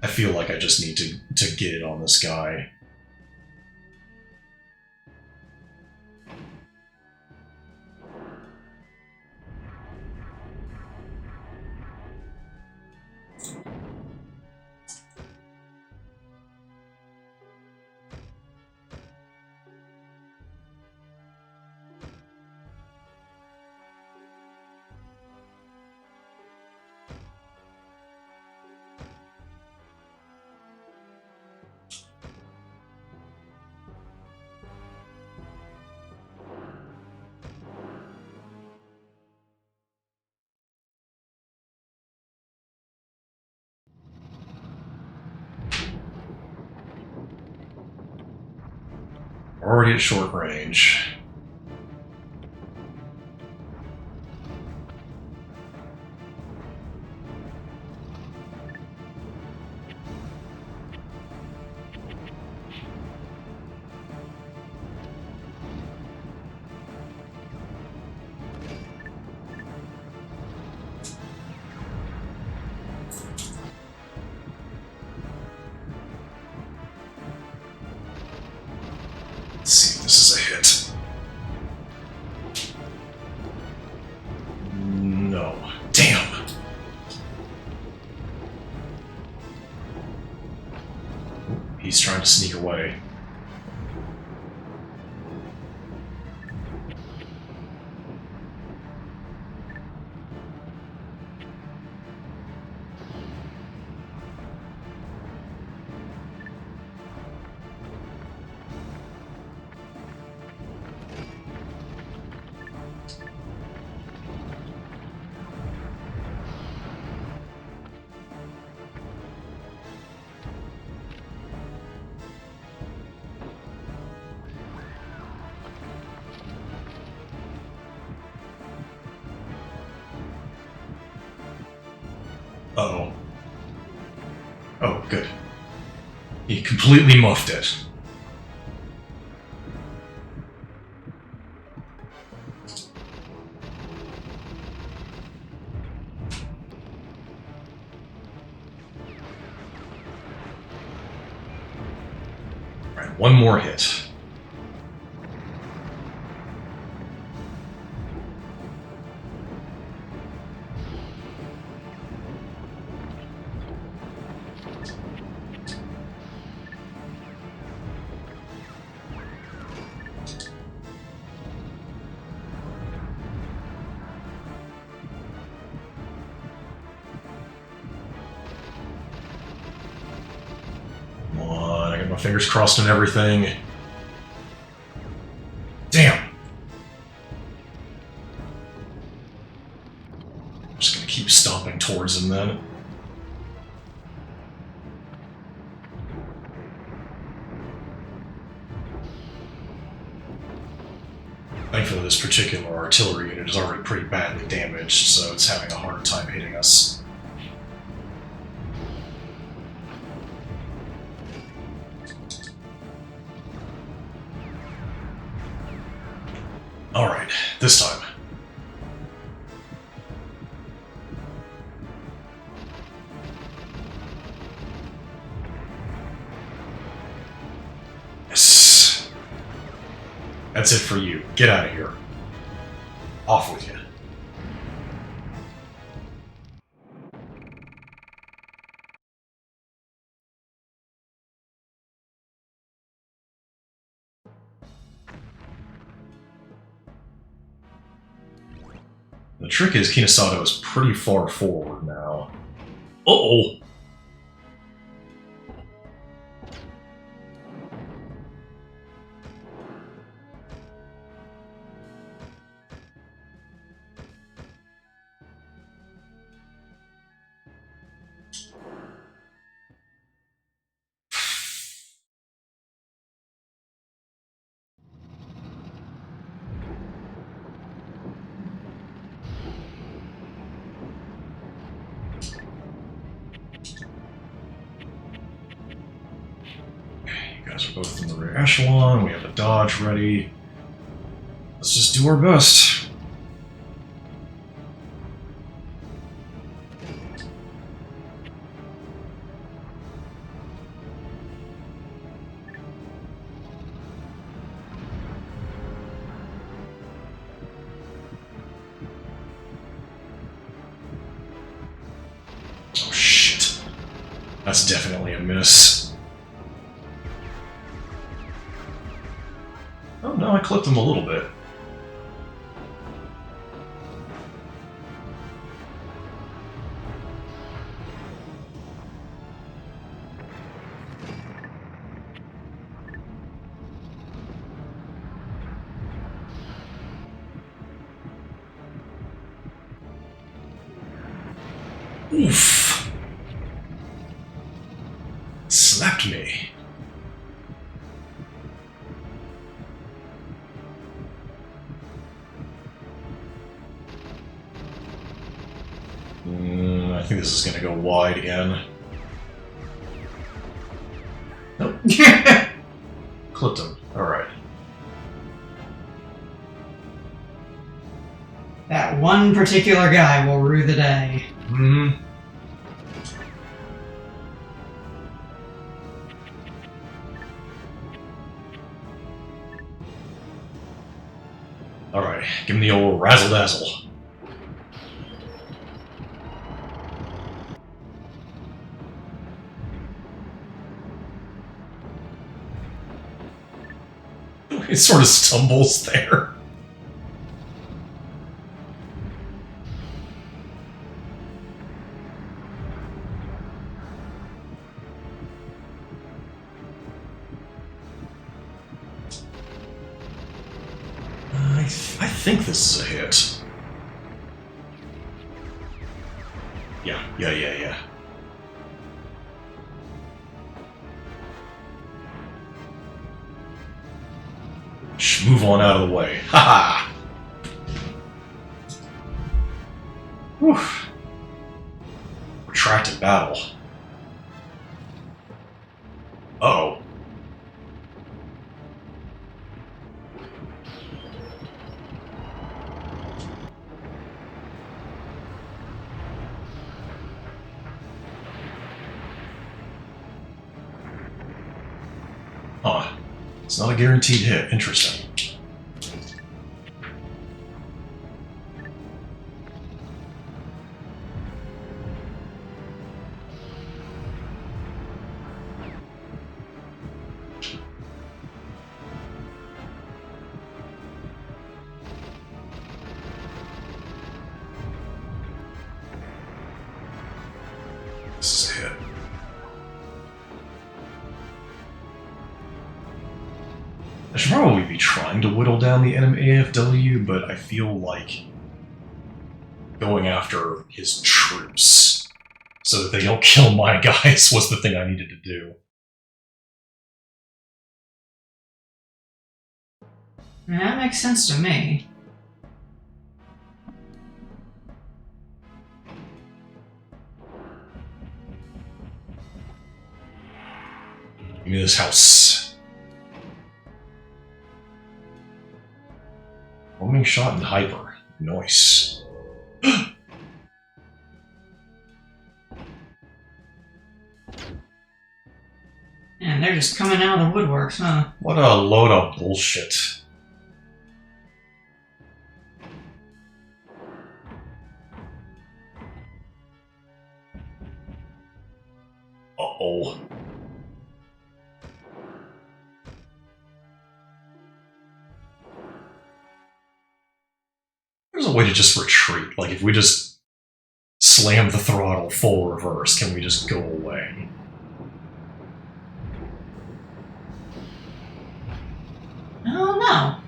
I feel like I just need to get it on this guy. Already at short range. Let's see if this is a hit. No. Damn! He's trying to sneak away. Uh-oh. Oh, good. He completely muffed it. Alright, one more hit. my fingers crossed and everything. Damn! I'm just gonna keep stomping towards him then. Thankfully, this particular artillery unit is already pretty badly damaged, so it's having a hard time hitting us. Alright, this time. Yes. That's it for you. Get out of here. Off with you. The trick is Kinosato is pretty far forward now. Uh-oh! You guys are both in the rear echelon. We have a dodge ready. Let's just do our best. Oh shit. That's definitely a miss. Oh no, I clipped him a little bit. Oof. Slapped me. I think this is going to go wide again. Nope. Clipped him. Alright. That one particular guy will rue the day. Hmm. Alright, give him the old razzle-dazzle. He sort of stumbles there. I think this is a hit. Yeah. Shh, move on out of the way. Haha! Whew. Protracted battle. Uh-oh. Huh. It's not a guaranteed hit. Interesting. This is a hit. I should probably be trying to whittle down the enemy AFW, but I feel like going after his troops so that they don't kill my guys was the thing I needed to do. That makes sense to me. Give me this house. Homing shot and hyper. Nice. And they're just coming out of the woodworks, huh? What a load of bullshit. Uh-oh. There's a way to just retreat. Like, if we just slam the throttle full reverse, can we just go away? Oh, no.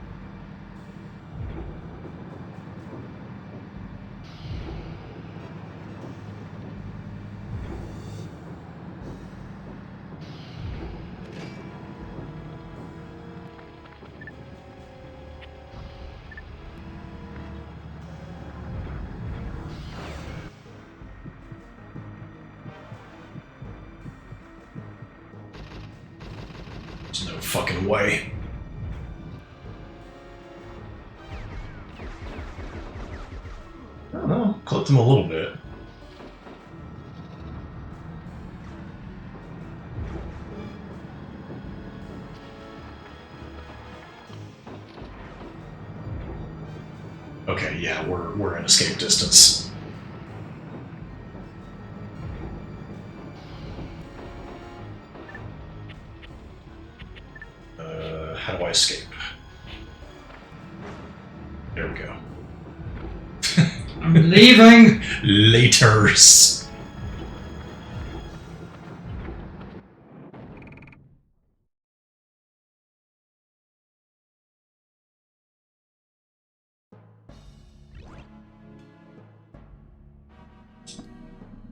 There's no fucking way. I don't know. Clipped him a little bit. Okay, yeah, we're in escape distance. How do I escape? There we go. I'm leaving! Laters.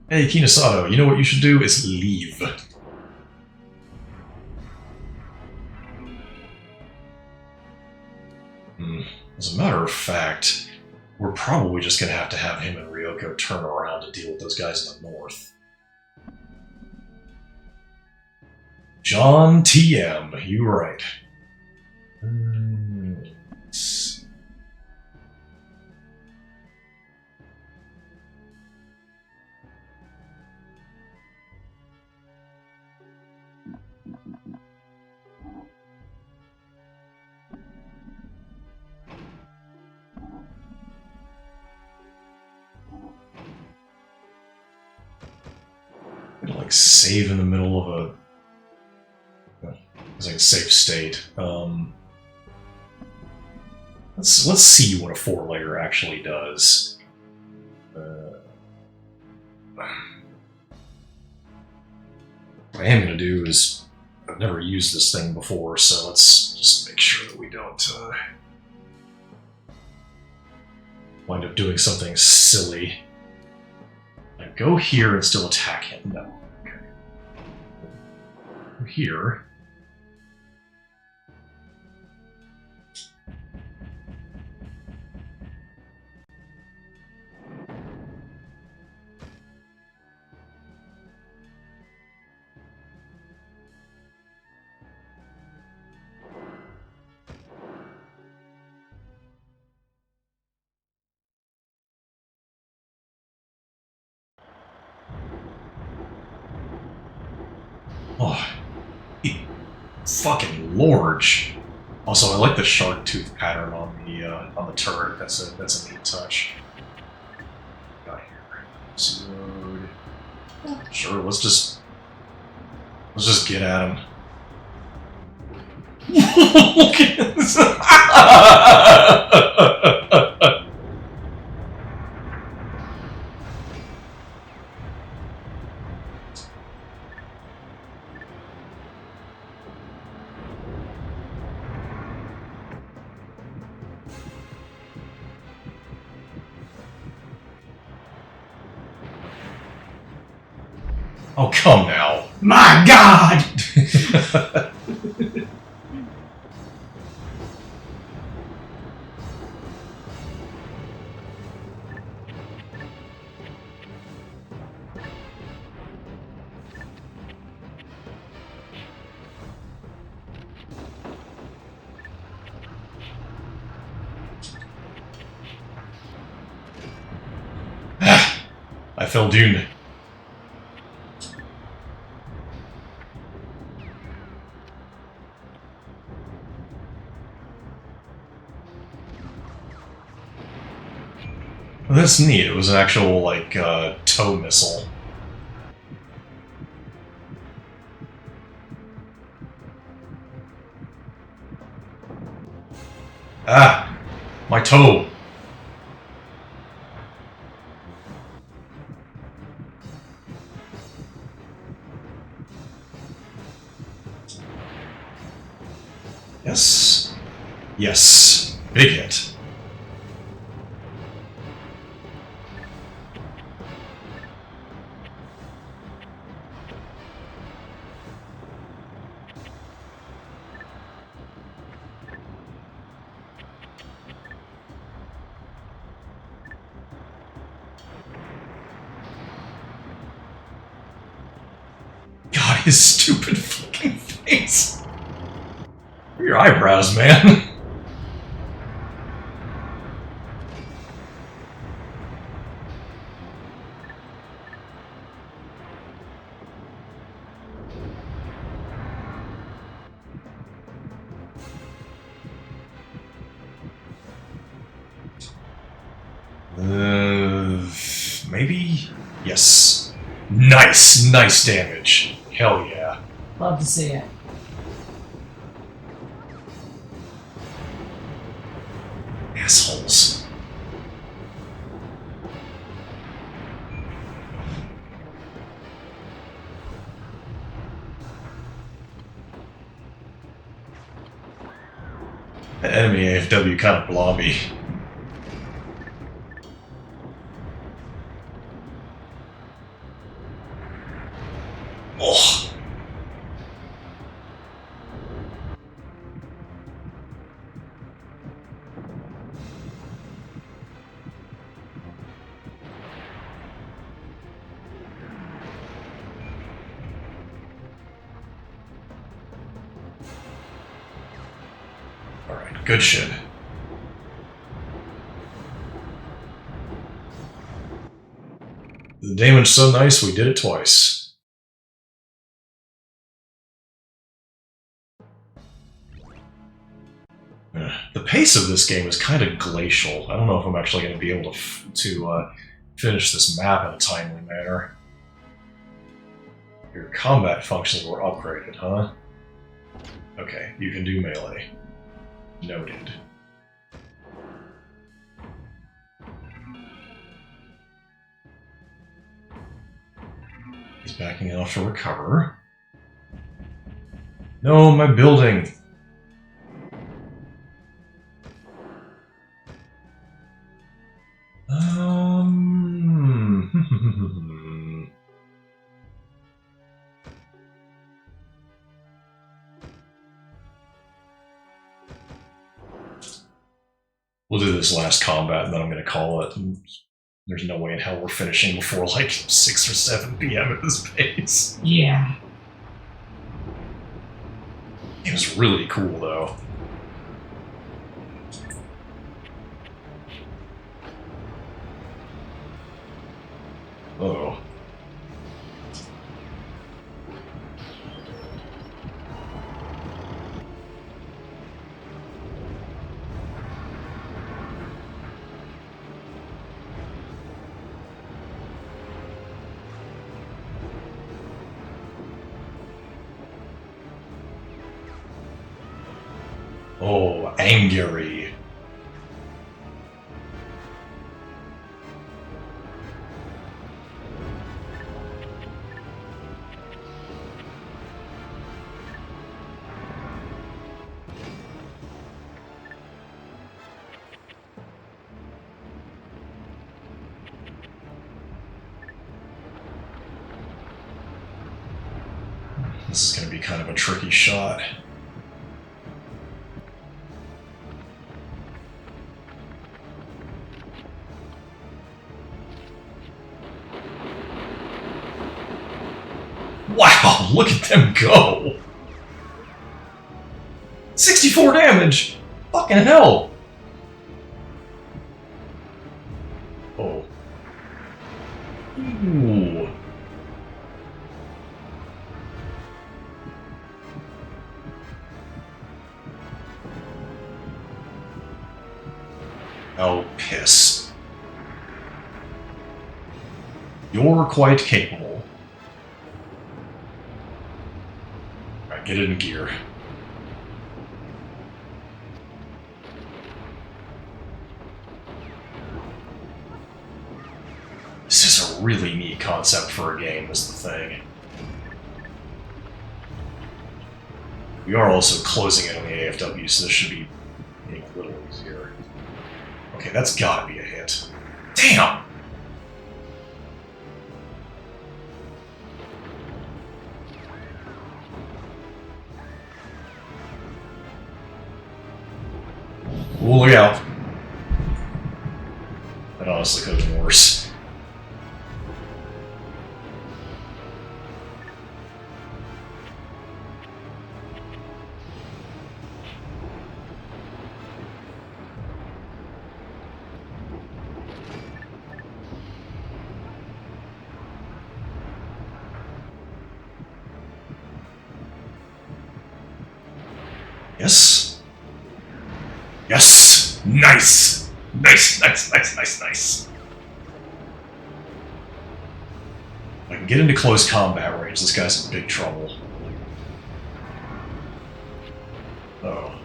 Hey, Kinasato, you know what you should do is leave. As a matter of fact, we're probably just going to have him and Ryoko turn around to deal with those guys in the north. John TM, you right. Like save in the middle of it's like a safe state. Let's see what a 4-layer actually does. What I am gonna do is I've never used this thing before, so let's just make sure that we don't wind up doing something silly. Like, go here and still attack him. No. Okay. Go here. Oh, fucking large. Also, I like the shark tooth pattern on the turret. That's a neat touch. Got here. Road. Sure, let's just get at him. Look at this. Oh, come now. My God! I fell dune. Well, that's neat. It was an actual, like, tow missile. Ah! My toe! Yes. Yes. Big hit. God, his stupid fucking face. Your eyebrows, man. Maybe? Yes. Nice, nice damage. Hell yeah. Love to see it. Assholes. The enemy AFW kind of blobby. Oh. Alright, good shit. The damon's so nice we did it twice. The pace of this game is kind of glacial. I don't know if I'm actually going to be able to finish this map in a timely manner. Your combat functions were upgraded, huh? Okay, you can do melee. Noted. He's backing off to recover. No, my building! We'll do this last combat and then I'm going to call it. There's no way in hell we're finishing before like 6 or 7 p.m. at this pace. Yeah. It was really cool though. Uh-oh. Oh, angry. This is going to be kind of a tricky shot. Wow, look at them go! 64 damage! Fucking hell! Oh. Ooh. Oh, piss. You're quite capable. Alright, get it in gear. This is a really neat concept for a game, is the thing. We are also closing in on the AFW, so this should be getting a little easier. Okay, that's gotta be a hit. Damn! Ooh, look out. That honestly could have been worse. Yes. Yes! Nice! Nice, nice, nice, nice, nice. If I can get into close combat range, this guy's in big trouble. Oh.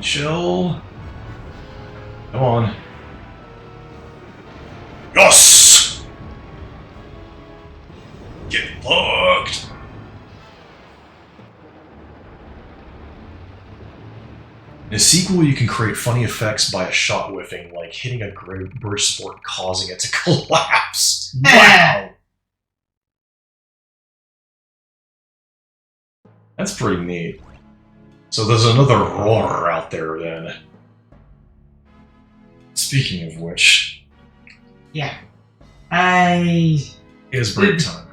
Chill. Come on. Yes! Get fucked! In a sequel, you can create funny effects by a shot whiffing, like hitting a bridge sport causing it to collapse. Wow! That's pretty neat. So there's another roar out there, then. Speaking of which... Yeah. Is break time.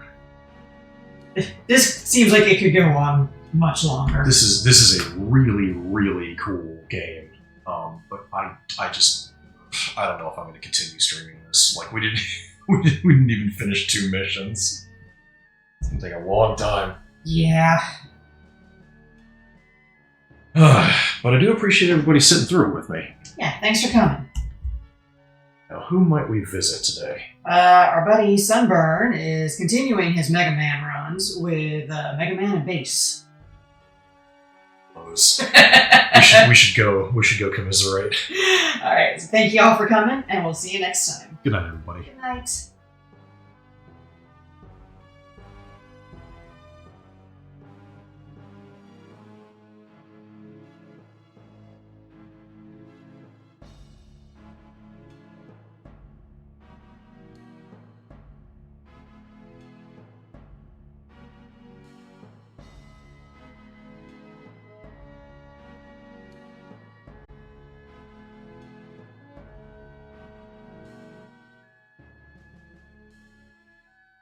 This seems like it could go on much longer. This is a really, really cool game. But I don't know if I'm going to continue streaming this. Like, we didn't even finish 2 missions. It's going to take a long time. Yeah. But I do appreciate everybody sitting through it with me. Yeah, thanks for coming. Now, who might we visit today? Our buddy Sunburn is continuing his Mega Man runs with Mega Man and Bass. Those. we should go commiserate. All right, so thank you all for coming, and we'll see you next time. Good night, everybody. Good night.